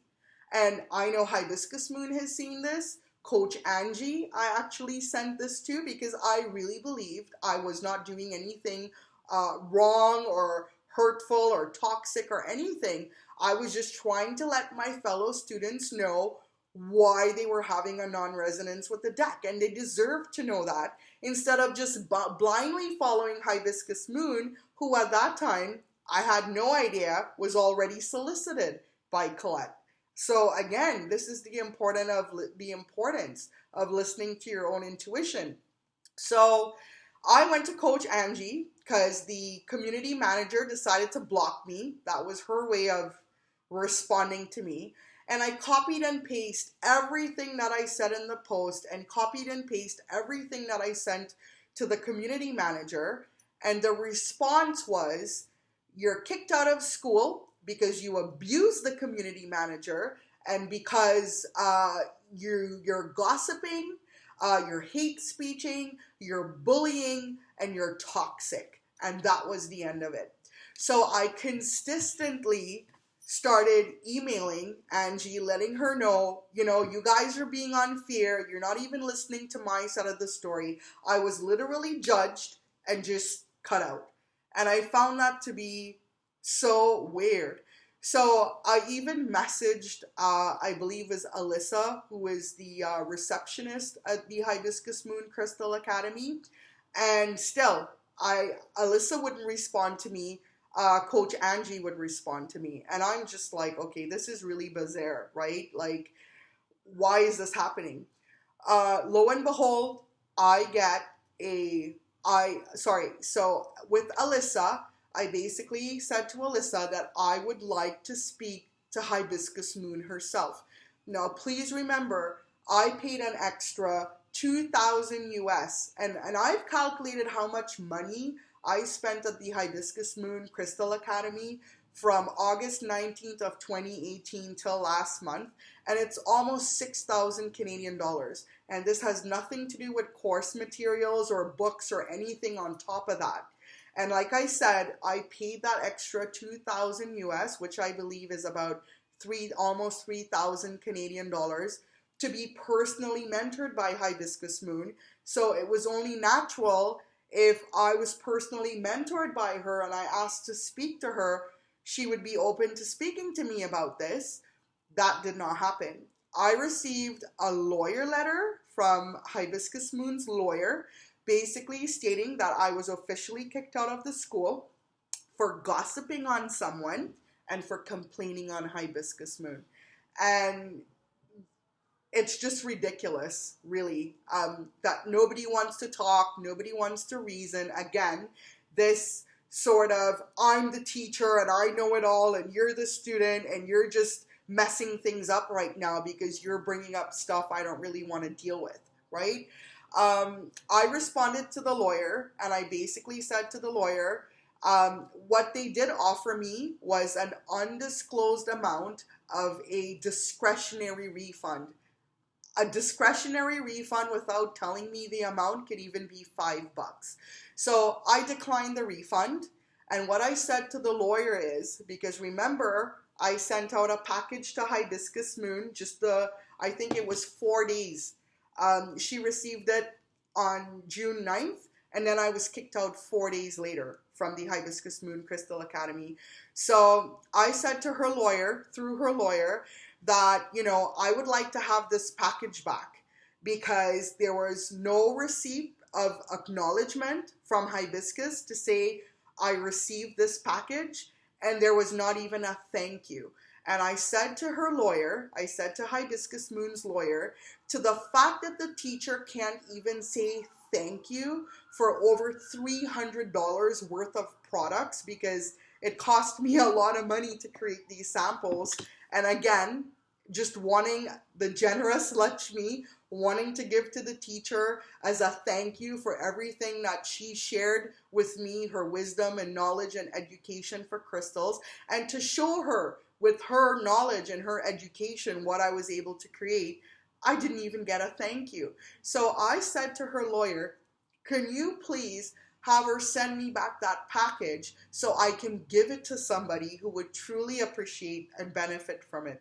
And I know Hibiscus Moon has seen this. Coach Angie, I actually sent this to because I really believed I was not doing anything wrong or hurtful or toxic or anything. I was just trying to let my fellow students know why they were having a non-resonance with the deck, and they deserve to know that, instead of just blindly following Hibiscus Moon, who at that time, I had no idea, was already solicited by Colette. So again, this is the importance of listening to your own intuition. So I went to Coach Angie because the community manager decided to block me. That was her way of responding to me. And I copied and pasted everything that I said in the post and copied and pasted everything that I sent to the community manager. And the response was, you're kicked out of school because you abused the community manager, and because you're gossiping, you're hate speeching, you're bullying, and you're toxic. And that was the end of it. So I consistently started emailing Angie, letting her know, you guys are being unfair. You're not even listening to my side of the story. I was literally judged and just cut out. And I found that to be so weird. So I even messaged, I believe is Alyssa, who is the receptionist at the Hibiscus Moon Crystal Academy. And still, Alyssa wouldn't respond to me. Coach Angie would respond to me. And I'm just like, okay, this is really bizarre, right? Like, why is this happening? Lo and behold, so with Alyssa, I basically said to Alyssa that I would like to speak to Hibiscus Moon herself. Now, please remember, I paid an extra $2,000 US, and I've calculated how much money I spent at the Hibiscus Moon Crystal Academy from August 19th of 2018 till last month, and it's almost 6,000 Canadian dollars. And this has nothing to do with course materials or books or anything on top of that. And like I said, I paid that extra 2,000 US, which I believe is about almost 3,000 Canadian dollars, to be personally mentored by Hibiscus Moon. So it was only natural, if I was personally mentored by her and I asked to speak to her, she would be open to speaking to me about this. That did not happen. I received a lawyer letter from Hibiscus Moon's lawyer, basically stating that I was officially kicked out of the school for gossiping on someone and for complaining on Hibiscus Moon. And it's just ridiculous, really, that nobody wants to talk, nobody wants to reason. Again, this sort of, I'm the teacher and I know it all and you're the student and you're just messing things up right now because you're bringing up stuff I don't really want to deal with, right? I responded to the lawyer and I basically said to the lawyer, what they did offer me was an undisclosed amount of a discretionary refund. A discretionary refund without telling me the amount could even be $5. So I declined the refund. And what I said to the lawyer is, because remember, I sent out a package to Hibiscus Moon, I think it was 4 days. She received it on June 9th, and then I was kicked out 4 days later from the Hibiscus Moon Crystal Academy. So I said to her lawyer, through her lawyer, that, I would like to have this package back because there was no receipt of acknowledgement from Hibiscus to say I received this package, and there was not even a thank you. And I said to her lawyer, I said to Hibiscus Moon's lawyer, to the fact that the teacher can't even say thank you for over $300 worth of products, because it cost me a lot of money to create these samples. And again, just wanting the generous Lakshmi, wanting to give to the teacher as a thank you for everything that she shared with me, her wisdom and knowledge and education for crystals, and to show her with her knowledge and her education what I was able to create. I didn't even get a thank you. So I said to her lawyer, can you please have her send me back that package so I can give it to somebody who would truly appreciate and benefit from it.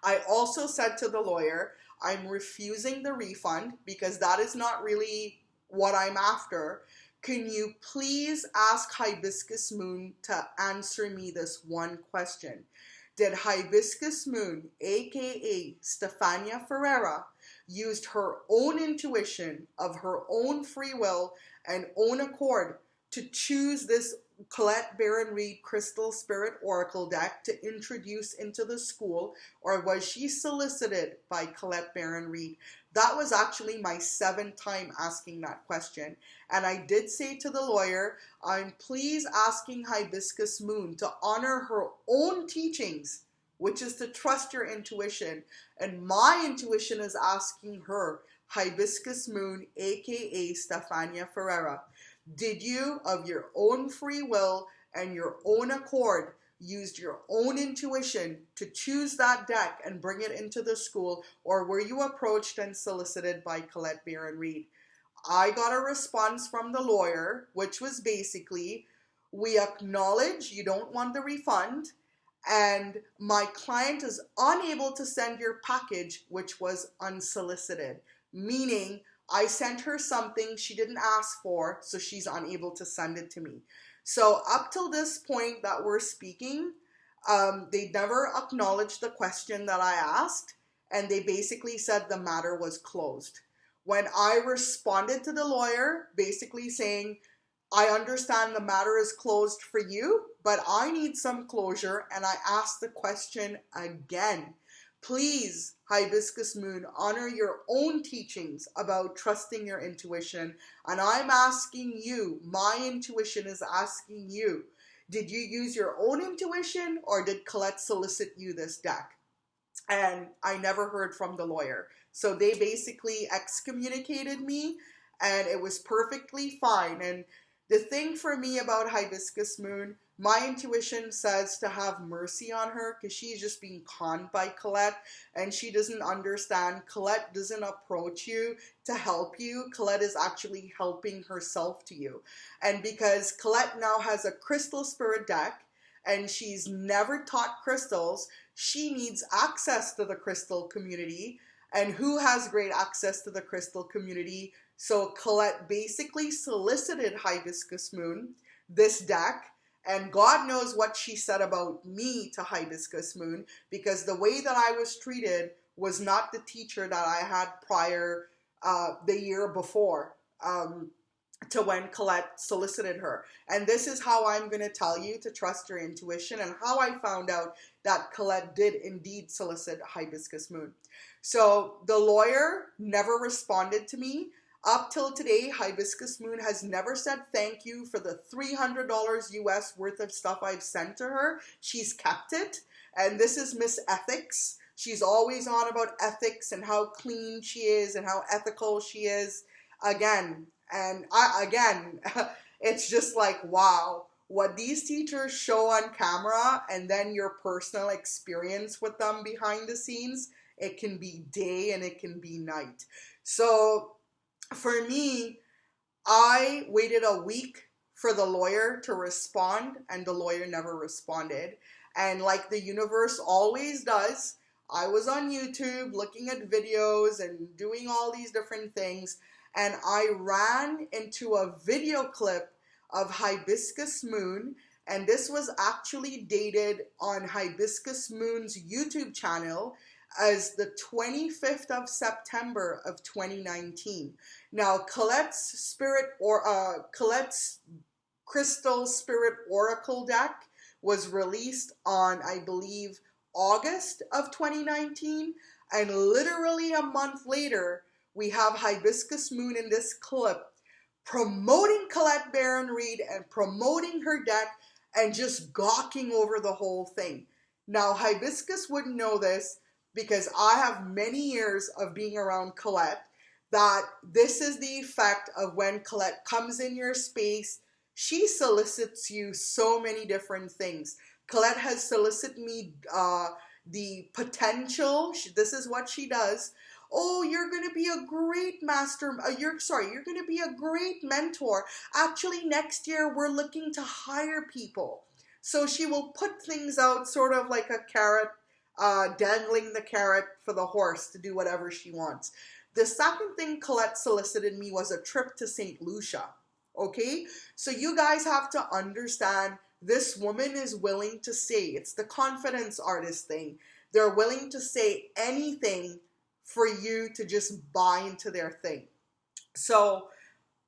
I also said to the lawyer, I'm refusing the refund because that is not really what I'm after. Can you please ask Hibiscus Moon to answer me this one question? Did Hibiscus Moon, aka Stefania Ferreira, used her own intuition of her own free will and own accord to choose this Colette Baron Reid Crystal Spirit Oracle deck to introduce into the school, or was she solicited by Colette Baron Reid? That was actually my 7th time asking that question. And I did say to the lawyer, I'm please asking Hibiscus Moon to honor her own teachings, which is to trust your intuition. And my intuition is asking her, Hibiscus Moon, aka Stefania Ferreira, did you, of your own free will and your own accord, used your own intuition to choose that deck and bring it into the school, or were you approached and solicited by Colette Baron Reid? I got a response from the lawyer, which was basically, we acknowledge you don't want the refund, and my client is unable to send your package, which was unsolicited, meaning I sent her something she didn't ask for, so she's unable to send it to me. So up till this point that we're speaking, they never acknowledged the question that I asked, and they basically said the matter was closed. When I responded to the lawyer, basically saying, I understand the matter is closed for you, but I need some closure, and I asked the question again. Please, Hibiscus Moon, honor your own teachings about trusting your intuition. And I'm asking you, my intuition is asking you, did you use your own intuition or did Colette solicit you this deck? And I never heard from the lawyer. So they basically excommunicated me, and it was perfectly fine. And the thing for me about Hibiscus Moon, my intuition says to have mercy on her because she's just being conned by Colette, and she doesn't understand. Colette doesn't approach you to help you. Colette is actually helping herself to you. And because Colette now has a crystal spirit deck and she's never taught crystals, she needs access to the crystal community. And who has great access to the crystal community? So Colette basically solicited Hibiscus Moon, this deck, and God knows what she said about me to Hibiscus Moon, because the way that I was treated was not the teacher that I had prior the year before to when Colette solicited her. And this is how I'm going to tell you to trust your intuition and how I found out that Colette did indeed solicit Hibiscus Moon. So the lawyer never responded to me. Up till today, Hibiscus Moon has never said thank you for the $300 US worth of stuff I've sent to her. She's kept it. And this is Miss Ethics. She's always on about ethics and how clean she is and how ethical she is. Again, it's just like, wow, what these teachers show on camera and then your personal experience with them behind the scenes, it can be day and it can be night. So for me, I waited a week for the lawyer to respond, and the lawyer never responded. And like the universe always does, I was on YouTube looking at videos and doing all these different things, and I ran into a video clip of Hibiscus Moon, and this was actually dated on Hibiscus Moon's YouTube channel as the 25th of September of 2019. Now, Colette's Crystal Spirit Oracle deck was released on, I believe, August of 2019, and literally a month later, we have Hibiscus Moon in this clip promoting Colette Baron Reid and promoting her deck and just gawking over the whole thing. Now, Hibiscus wouldn't know this because I have many years of being around Colette, that this is the effect of when Colette comes in your space. She solicits you so many different things. Colette has solicited me the potential. This is what she does. Oh, you're going to be a great master. You're going to be a great mentor. Actually, next year, we're looking to hire people. So she will put things out sort of like a carrot, dangling the carrot for the horse to do whatever she wants. The second thing Colette solicited me was a trip to St. Lucia. Okay? So you guys have to understand, this woman is willing to say, it's the confidence artist thing. They're willing to say anything for you to just buy into their thing. So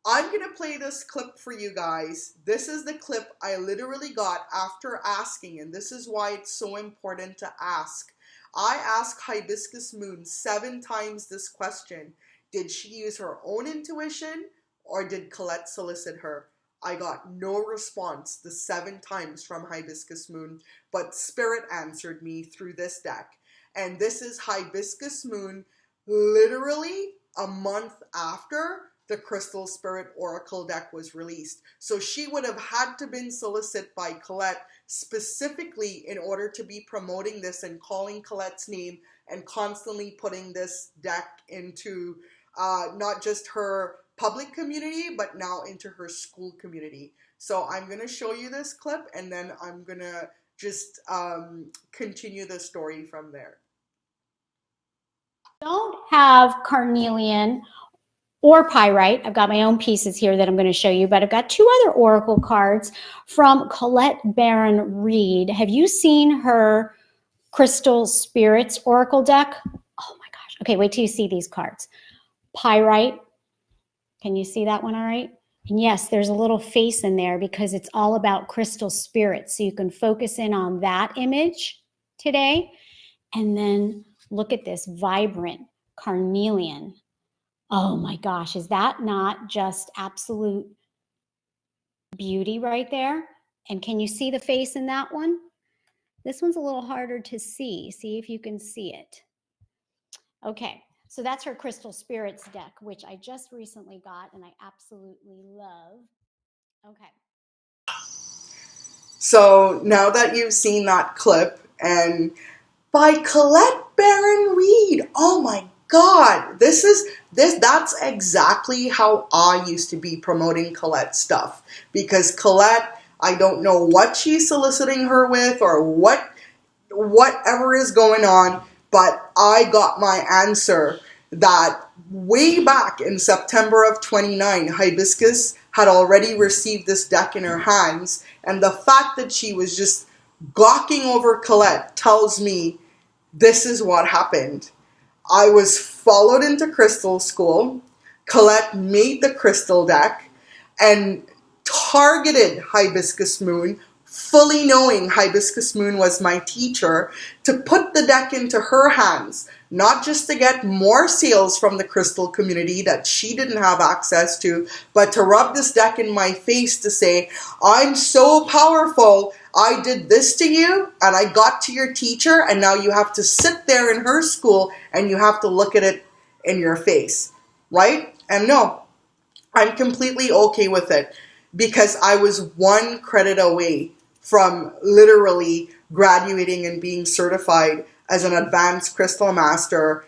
I'm going to play this clip for you guys. This is the clip I literally got after asking, and this is why it's so important to ask. I asked Hibiscus Moon 7 times this question. Did she use her own intuition or did Colette solicit her? I got no response the 7 times from Hibiscus Moon, but Spirit answered me through this deck. And this is Hibiscus Moon literally a month after the Crystal Spirit Oracle deck was released. So she would have had to been solicited by Colette specifically in order to be promoting this and calling Colette's name and constantly putting this deck into not just her public community, but now into her school community. So I'm going to show you this clip and then I'm going to just continue the story from there. Don't have carnelian or pyrite. I've got my own pieces here that I'm going to show you, but I've got 2 other oracle cards from Colette Baron Reid. Have you seen her Crystal Spirits Oracle deck? Oh my gosh. Okay, wait till you see these cards. Pyrite. Can you see that one all right? And yes, there's a little face in there because it's all about crystal spirits. So you can focus in on that image today. And then look at this vibrant carnelian. Oh my gosh, is that not just absolute beauty right there? And can you see the face in that one? This one's a little harder to see. See if you can see it. Okay, so that's her Crystal Spirits deck, which I just recently got and I absolutely love. Okay. So now that you've seen that clip, and by Colette Baron Reid, oh my God, that's exactly how I used to be promoting Colette stuff. Because Colette, I don't know what she's soliciting her with or whatever is going on, but I got my answer that way back in September of 29, Hibiscus had already received this deck in her hands, and the fact that she was just gawking over Colette tells me this is what happened. I was followed into crystal school. Colette made the crystal deck and targeted Hibiscus Moon, fully knowing Hibiscus Moon was my teacher, to put the deck into her hands, not just to get more sales from the crystal community that she didn't have access to, but to rub this deck in my face to say, I'm so powerful, I did this to you, and I got to your teacher, and now you have to sit there in her school, and you have to look at it in your face, right? And no, I'm completely okay with it, because I was 1 credit away from literally graduating and being certified as an advanced crystal master,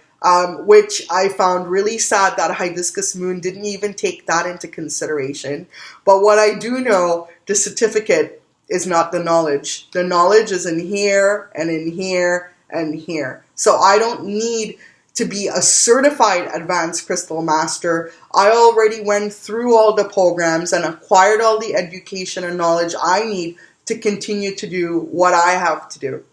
which I found really sad that Hibiscus Moon didn't even take that into consideration. But what I do know, the certificate is not the knowledge. The knowledge is in here and in here and here. So I don't need to be a certified advanced crystal master. I already went through all the programs and acquired all the education and knowledge I need to continue to do what I have to do.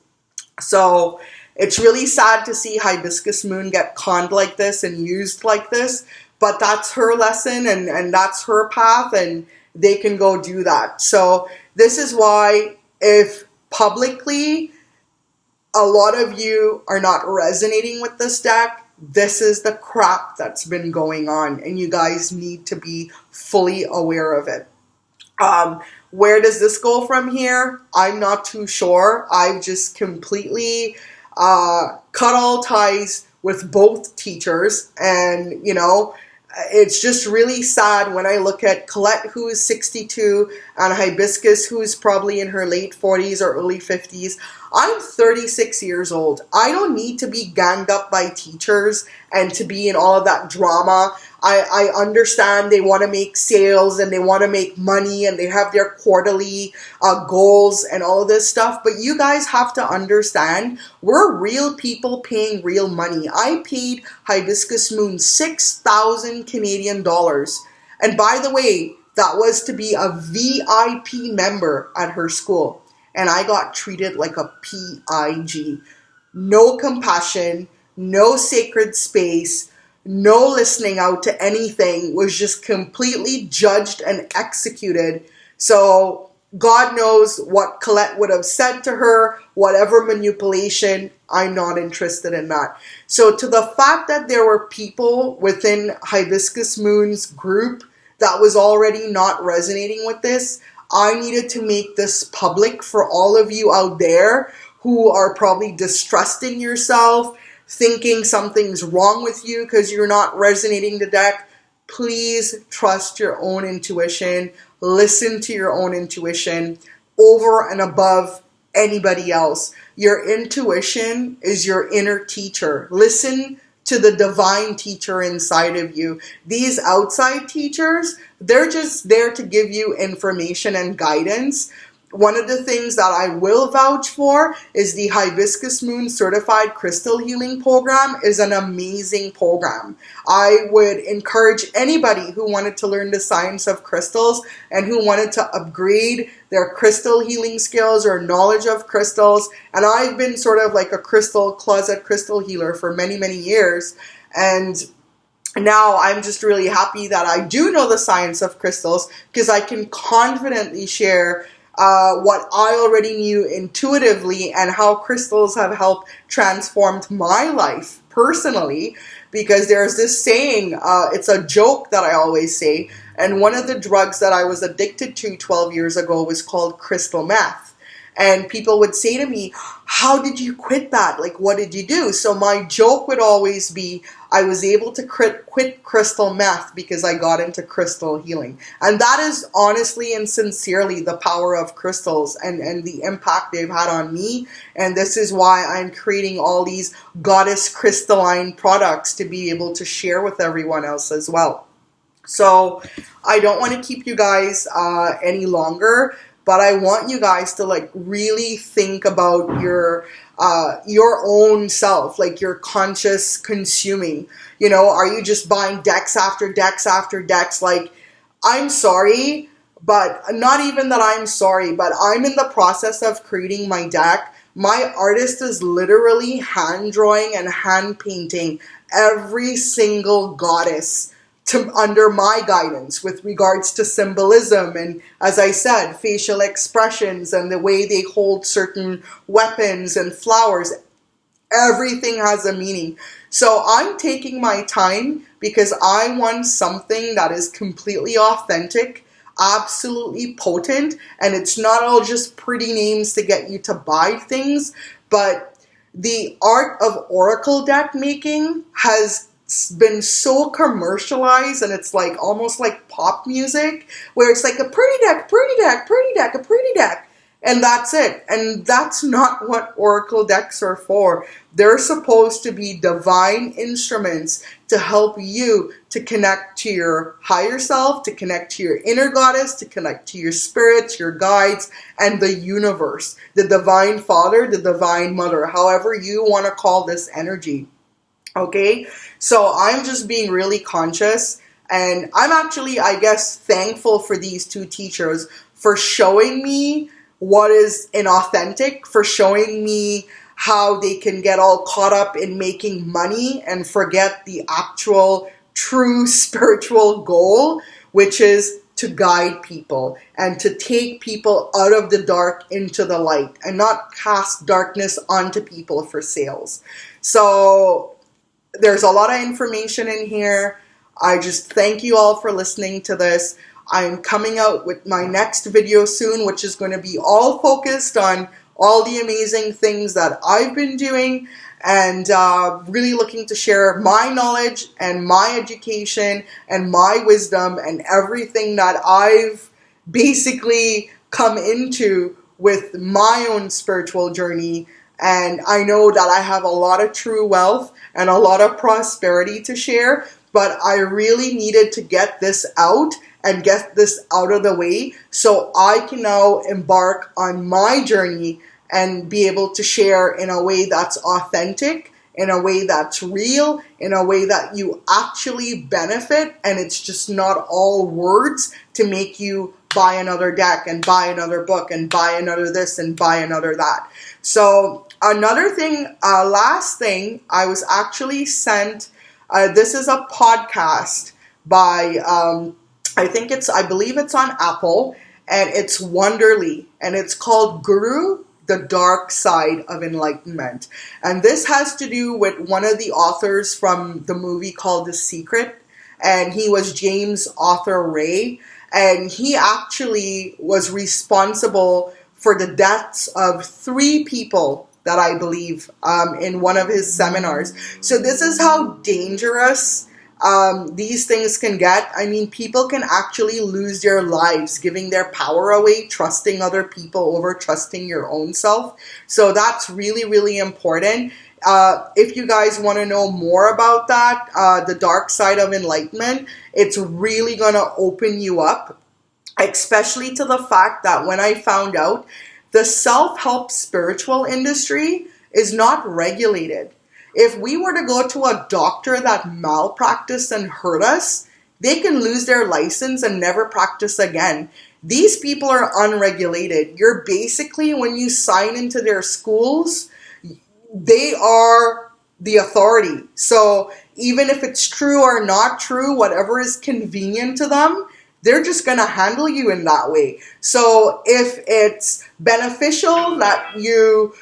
So it's really sad to see Hibiscus Moon get conned like this and used like this, but that's her lesson and that's her path, and they can go do that. So this is why if publicly a lot of you are not resonating with this deck. This is the crap that's been going on, and you guys need to be fully aware of it. Where does this go from here? I'm not too sure. I've just completely cut all ties with both teachers, and you know, it's just really sad when I look at Colette, who is 62, and Hibiscus, who is probably in her late 40s or early 50s. I'm 36 years old. I don't need to be ganged up by teachers and to be in all of that drama. I understand they want to make sales and they want to make money and they have their quarterly goals and all of this stuff. But you guys have to understand, we're real people paying real money. I paid Hibiscus Moon 6,000 Canadian dollars. And by the way, that was to be a VIP member at her school. And I got treated like a PIG. No compassion, no sacred space, no listening out to anything, was just completely judged and executed. So God knows what Colette would have said to her, whatever manipulation, I'm not interested in that. So to the fact that there were people within Hibiscus Moon's group that was already not resonating with this, I needed to make this public for all of you out there who are probably distrusting yourself, thinking something's wrong with you because you're not resonating the deck. Please trust your own intuition. Listen to your own intuition over and above anybody else. Your intuition is your inner teacher. Listen to the divine teacher inside of you. These outside teachers, they're just there to give you information and guidance. One of the things that I will vouch for is the Hibiscus Moon Certified Crystal Healing Program is an amazing program. I would encourage anybody who wanted to learn the science of crystals and who wanted to upgrade their crystal healing skills or knowledge of crystals. And I've been sort of like a closet crystal healer for many, many years. And now I'm just really happy that I do know the science of crystals because I can confidently share what I already knew intuitively and how crystals have helped transform my life personally. Because there's this saying, it's a joke that I always say, and one of the drugs that I was addicted to 12 years ago was called crystal meth. And people would say to me, how did you quit that? Like, what did you do? So my joke would always be, I was able to quit crystal meth because I got into crystal healing. And that is honestly and sincerely the power of crystals and the impact they've had on me. And this is why I'm creating all these goddess crystalline products to be able to share with everyone else as well. So I don't want to keep you guys any longer. But I want you guys to like really think about your own self, like your conscious consuming. You know, are you just buying decks after decks after decks? Like, I'm sorry, but not even that I'm sorry, but I'm in the process of creating my deck. My artist is literally hand drawing and hand painting every single goddess under my guidance with regards to symbolism and, as I said, facial expressions and the way they hold certain weapons and flowers. Everything has a meaning. So I'm taking my time because I want something that is completely authentic, absolutely potent, and it's not all just pretty names to get you to buy things, but the art of oracle deck making has been so commercialized, and it's like almost like pop music where it's like a pretty deck, a pretty deck, and that's it. And that's not what oracle decks are for. They're supposed to be divine instruments to help you to connect to your higher self, to connect to your inner goddess, to connect to your spirits, your guides, and the universe, the divine father, the divine mother, however you want to call this energy. Okay, so I'm just being really conscious, and I'm actually, I guess, thankful for these two teachers for showing me what is inauthentic, for showing me how they can get all caught up in making money and forget the actual true spiritual goal, which is to guide people and to take people out of the dark into the light and not cast darkness onto people for sales. So there's a lot of information in here. I just thank you all for listening to this. I'm coming out with my next video soon, which is going to be all focused on all the amazing things that I've been doing, and really looking to share my knowledge and my education and my wisdom and everything that I've basically come into with my own spiritual journey. And I know that I have a lot of true wealth and a lot of prosperity to share, but I really needed to get this out and get this out of the way so I can now embark on my journey and be able to share in a way that's authentic, in a way that's real, in a way that you actually benefit, and it's just not all words to make you buy another deck and buy another book and buy another this and buy another that. So another thing, last thing, I was actually sent, this is a podcast by, I believe it's on Apple, and it's Wonderly, and it's called Guru, the Dark Side of Enlightenment. And this has to do with one of the authors from the movie called The Secret, and he was James Arthur Ray, and he actually was responsible for the deaths of 3 people that I believe in one of his seminars. So this is how dangerous these things can get. I mean, people can actually lose their lives giving their power away, trusting other people over trusting your own self. So that's really, really important. If you guys want to know more about that, the dark side of enlightenment, it's really going to open you up, especially to the fact that when I found out the self-help spiritual industry is not regulated. If we were to go to a doctor that malpracticed and hurt us, they can lose their license and never practice again. These people are unregulated. You're basically, when you sign into their schools, they are the authority. So even if it's true or not true, whatever is convenient to them, they're just going to handle you in that way. So if it's beneficial that you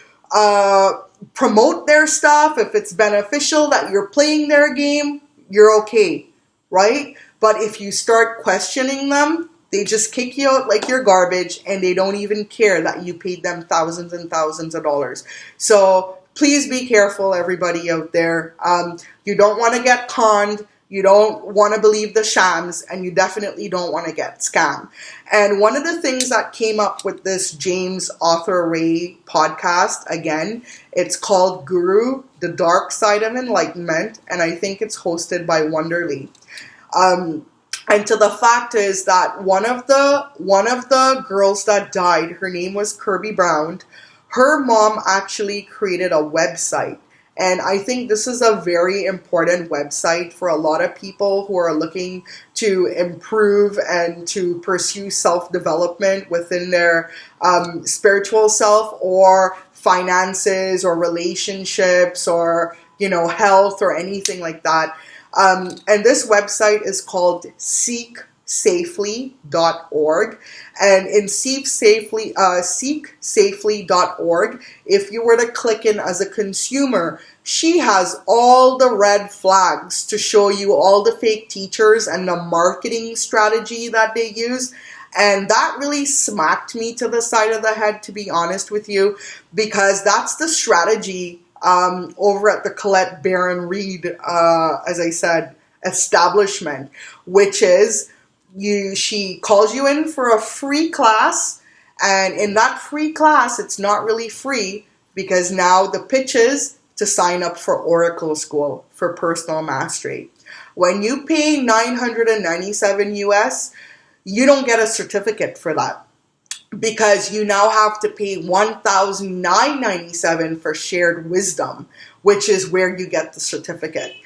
promote their stuff, if it's beneficial that you're playing their game, you're okay, right? But if you start questioning them, they just kick you out like you're garbage, and they don't even care that you paid them thousands and thousands of dollars. So please be careful, everybody out there. You don't want to get conned. You don't want to believe the shams, and you definitely don't want to get scammed. And one of the things that came up with this James Arthur Ray podcast, again, it's called Guru, the Dark Side of Enlightenment, and I think it's hosted by Wonderly. And to the fact is that one of the girls that died, her name was Kirby Brown. Her mom actually created a website. And I think this is a very important website for a lot of people who are looking to improve and to pursue self-development within their spiritual self, or finances, or relationships, or, health, or anything like that. And this website is called seeksafely.org. And in seeksafely.org, if you were to click in as a consumer, she has all the red flags to show you all the fake teachers and the marketing strategy that they use. And that really smacked me to the side of the head, to be honest with you, because that's the strategy over at the Colette Baron Reid, as I said, establishment, which is she calls you in for a free class, and in that free class, it's not really free, because now the pitch is to sign up for Oracle School for personal mastery. When you pay $997 US, you don't get a certificate for that, because you now have to pay $1,997 for shared wisdom, which is where you get the certificate.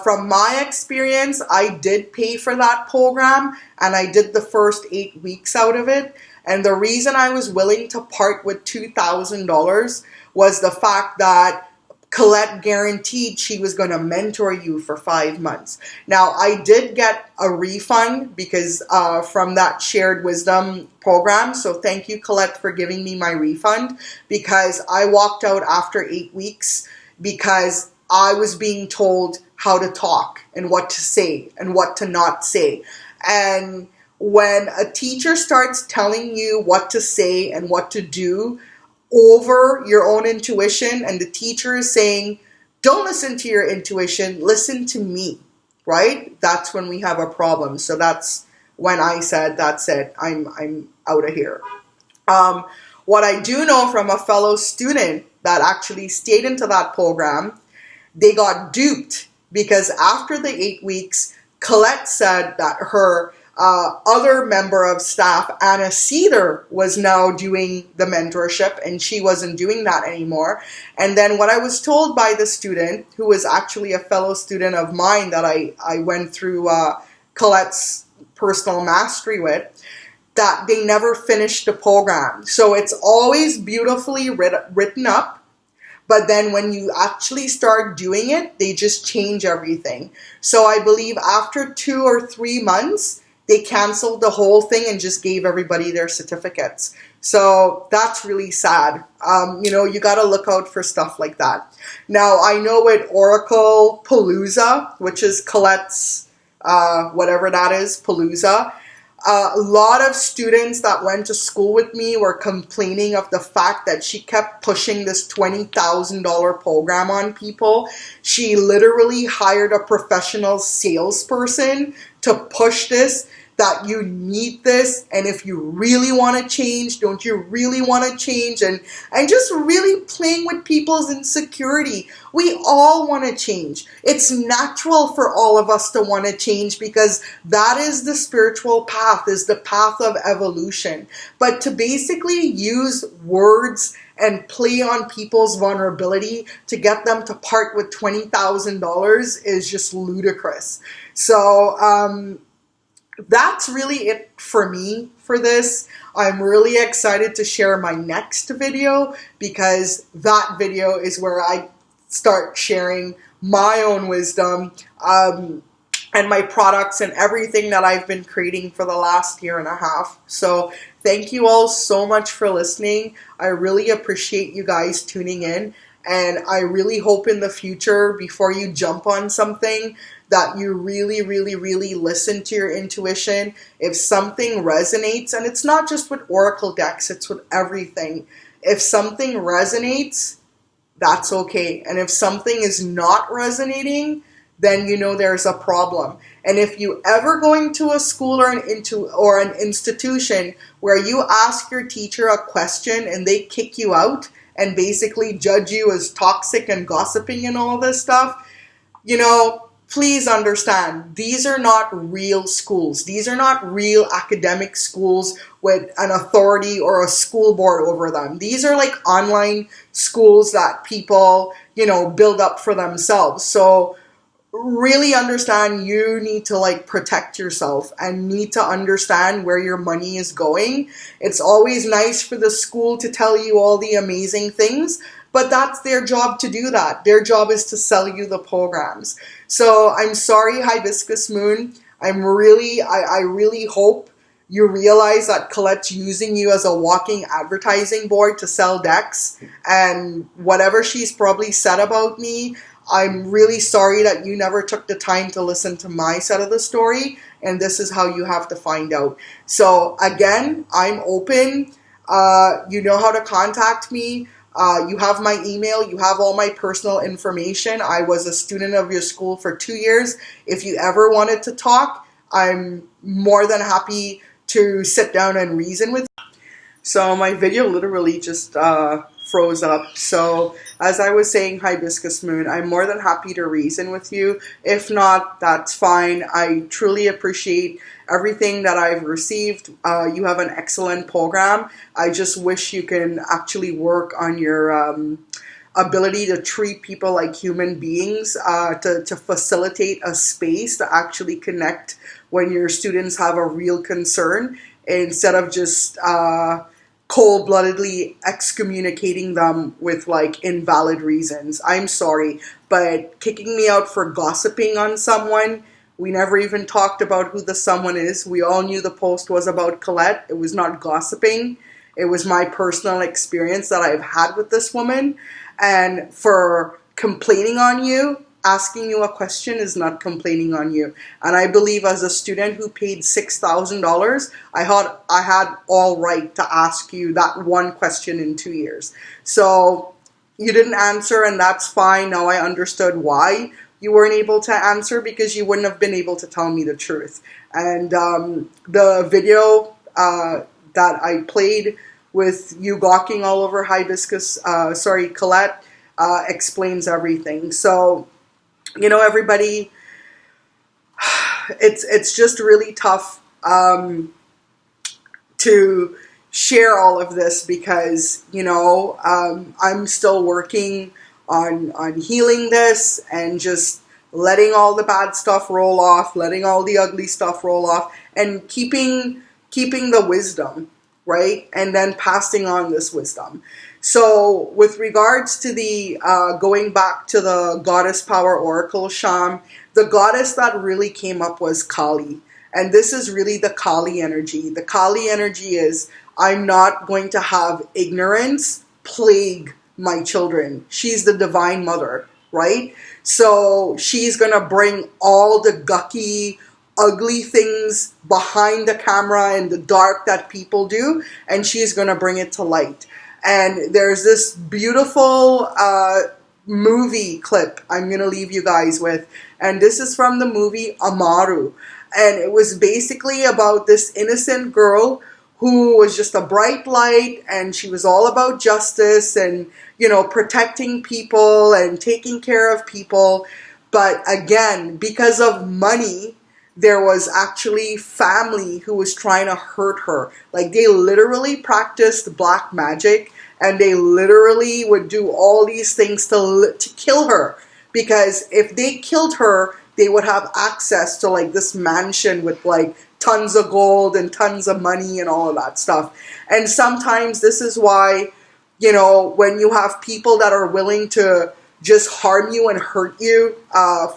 From my experience, I did pay for that program, and I did the first 8 weeks out of it. And the reason I was willing to part with $2,000 was the fact that Colette guaranteed she was going to mentor you for 5 months. Now, I did get a refund because from that shared wisdom program. So thank you, Colette, for giving me my refund, because I walked out after 8 weeks because I was being told how to talk and what to say and what to not say. And when a teacher starts telling you what to say and what to do over your own intuition, and the teacher is saying, don't listen to your intuition, listen to me, right? That's when we have a problem. So that's when I said, that's it, I'm out of here. What I do know from a fellow student that actually stayed into that program, they got duped, because after the 8 weeks, Colette said that her other member of staff, Anna Cedar, was now doing the mentorship, and she wasn't doing that anymore. And then what I was told by the student, who was actually a fellow student of mine that I went through Colette's personal mastery with, that they never finished the program. So it's always beautifully written up, but then when you actually start doing it, they just change everything. So I believe after 2 or 3 months, they canceled the whole thing and just gave everybody their certificates. So that's really sad. You got to look out for stuff like that. Now, I know with Oracle Palooza, which is Colette's, whatever that is, Palooza, a lot of students that went to school with me were complaining of the fact that she kept pushing this $20,000 program on people. She literally hired a professional salesperson to push this, that you need this, and if you really want to change, don't you really want to change, and just really playing with people's insecurity. We all want to change. It's natural for all of us to want to change, because that is the spiritual path, is the path of evolution. But to basically use words and play on people's vulnerability to get them to part with $20,000 is just ludicrous. So, that's really it for me for this. I'm really excited to share my next video, because that video is where I start sharing my own wisdom and my products and everything that I've been creating for the last 1.5 years. So thank you all so much for listening. I really appreciate you guys tuning in, and I really hope in the future, before you jump on something, that you really, really, really listen to your intuition. If something resonates, and it's not just with Oracle decks, it's with everything. If something resonates, that's okay. And if something is not resonating, then you know there's a problem. And if you ever going to a school or an institution where you ask your teacher a question and they kick you out and basically judge you as toxic and gossiping and all this stuff, please understand, these are not real schools. These are not real academic schools with an authority or a school board over them. These are like online schools that people, build up for themselves. So really understand, you need to protect yourself and need to understand where your money is going. It's always nice for the school to tell you all the amazing things, but that's their job to do that. Their job is to sell you the programs. So I'm sorry, Hibiscus Moon. I really hope you realize that Colette's using you as a walking advertising board to sell decks. And whatever she's probably said about me, I'm really sorry that you never took the time to listen to my side of the story. And this is how you have to find out. So again, I'm open. You know how to contact me. You have my email. You have all my personal information. I was a student of your school for 2 years. If you ever wanted to talk, I'm more than happy to sit down and reason with you. So my video literally just froze up. So as I was saying, Hibiscus Moon, I'm more than happy to reason with you. If not, that's fine. I truly appreciate everything that I've received. You have an excellent program. I just wish you can actually work on your ability to treat people like human beings, to facilitate a space to actually connect when your students have a real concern, instead of just cold-bloodedly excommunicating them with like invalid reasons. I'm sorry, but kicking me out for gossiping on someone, we never even talked about who the someone is. We all knew the post was about Colette. It was not gossiping. It was my personal experience that I've had with this woman. And for complaining on you, asking you a question is not complaining on you. And I believe as a student who paid $6,000, I had all right to ask you that one question in 2 years. So you didn't answer, and that's fine. Now I understood why you weren't able to answer, because you wouldn't have been able to tell me the truth. And the video that I played with you gawking all over Colette, explains everything. So, you know, everybody, it's just really tough to share all of this because, you know, I'm still working on healing this and just letting all the bad stuff roll off, letting all the ugly stuff roll off, and keeping the wisdom, right? And then passing on this wisdom. So with regards to the, going back to the Goddess Power Oracle Sham, the goddess that really came up was Kali. And this is really the Kali energy. The Kali energy is, I'm not going to have ignorance plague my children. She's the divine mother, right? So she's going to bring all the gucky, ugly things behind the camera in the dark that people do, and she's going to bring it to light. And there's this beautiful movie clip I'm going to leave you guys with, and this is from the movie Amaru. And it was basically about this innocent girl who was just a bright light, and she was all about justice and, you know, protecting people and taking care of people. But again, because of money, there was actually family who was trying to hurt her. Like, they literally practiced black magic, and they literally would do all these things to kill her. Because if they killed her, they would have access to like this mansion with like tons of gold and tons of money and all of that stuff. And sometimes this is why, you know, when you have people that are willing to just harm you and hurt you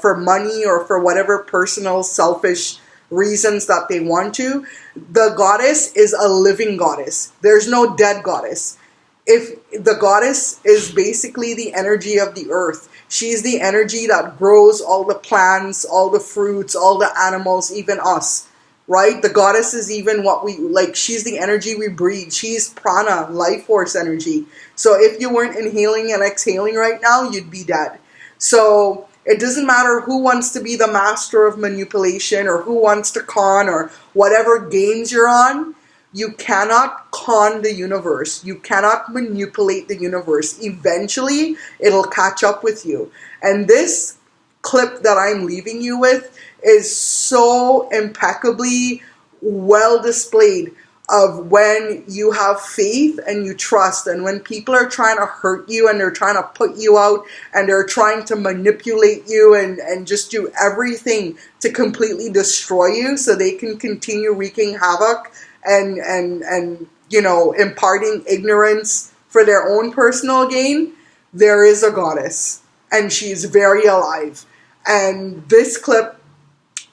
for money or for whatever personal selfish reasons that they want to, the goddess is a living goddess. There's no dead goddess. If the goddess is basically the energy of the earth, she's the energy that grows all the plants, all the fruits, all the animals, even us, right? The goddess is even what we, like, she's the energy we breathe. She's prana, life force energy. So if you weren't inhaling and exhaling right now, you'd be dead. So it doesn't matter who wants to be the master of manipulation or who wants to con or whatever games you're on. You cannot con the universe. You cannot manipulate the universe. Eventually, it'll catch up with you. And this clip that I'm leaving you with is so impeccably well displayed of when you have faith and you trust, and when people are trying to hurt you and they're trying to put you out and they're trying to manipulate you and just do everything to completely destroy you so they can continue wreaking havoc and you know, imparting ignorance for their own personal gain. There is a goddess, and she's very alive. And this clip,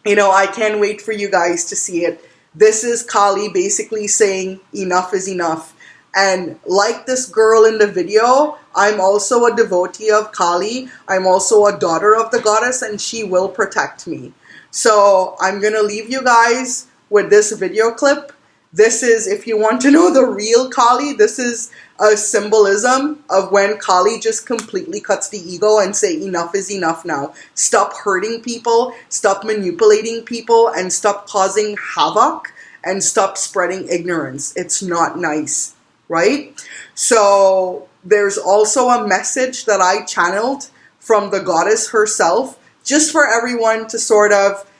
you know, I can't wait for you guys to see it. This is Kali basically saying enough is enough. And like this girl in the video, I'm also a devotee of Kali. I'm also a daughter of the goddess, and she will protect me. So I'm going to leave you guys with this video clip. This is, if you want to know the real Kali, this is a symbolism of when Kali just completely cuts the ego and say enough is enough now. Stop hurting people, stop manipulating people, and stop causing havoc, and stop spreading ignorance. It's not nice, right? So there's also a message that I channeled from the goddess herself, just for everyone to sort of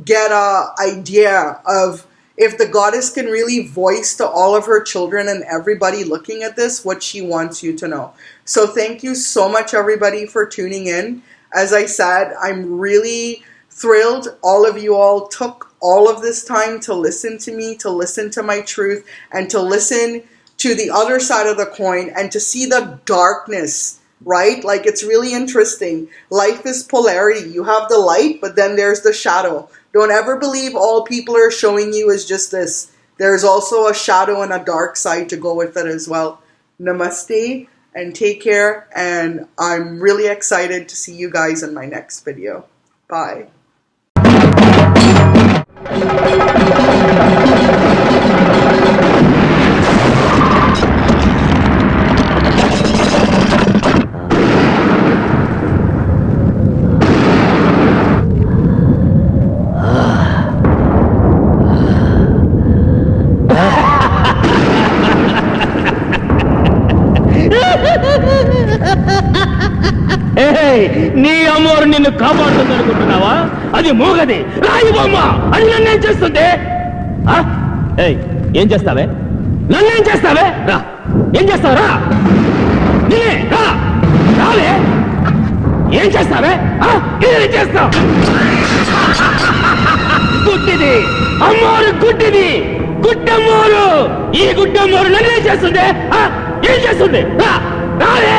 get an idea of if the goddess can really voice to all of her children and everybody looking at this what she wants you to know. So thank you so much, everybody, for tuning in. As I said, I'm really thrilled all of you all took all of this time to listen to me, to listen to my truth, and to listen to the other side of the coin and to see the darkness, right? Like, it's really interesting. Life is polarity. You have the light, but then there's the shadow. Don't ever believe all people are showing you is just this. There's also a shadow and a dark side to go with it as well. Namaste and take care. And I'm really excited to see you guys in my next video. Bye. నీ అమ్మోరు నిన్ను కాపాడుతుంది అనుకుంటున్నావా? అది మూగది, రాయి బొమ్మ. అది నన్నేం చేస్తుంది? ఏం చేస్తావే? నన్నేం చేస్తావే? రా, ఏం చేస్తావురా? నేనే రా, రాలే. ఏం చేస్తావే? ఏం చేస్తావు? గుడ్డిది, అమ్మోరు గుడ్డిది, గుడ్డమ్మోరు. ఈ గుడ్డమ్మోరు నన్నేం చేస్తుంది? ఏం చేస్తుంది? రా, రాలే.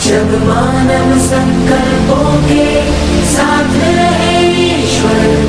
जब मानव संकल्पों के साथ रहे ईश्वर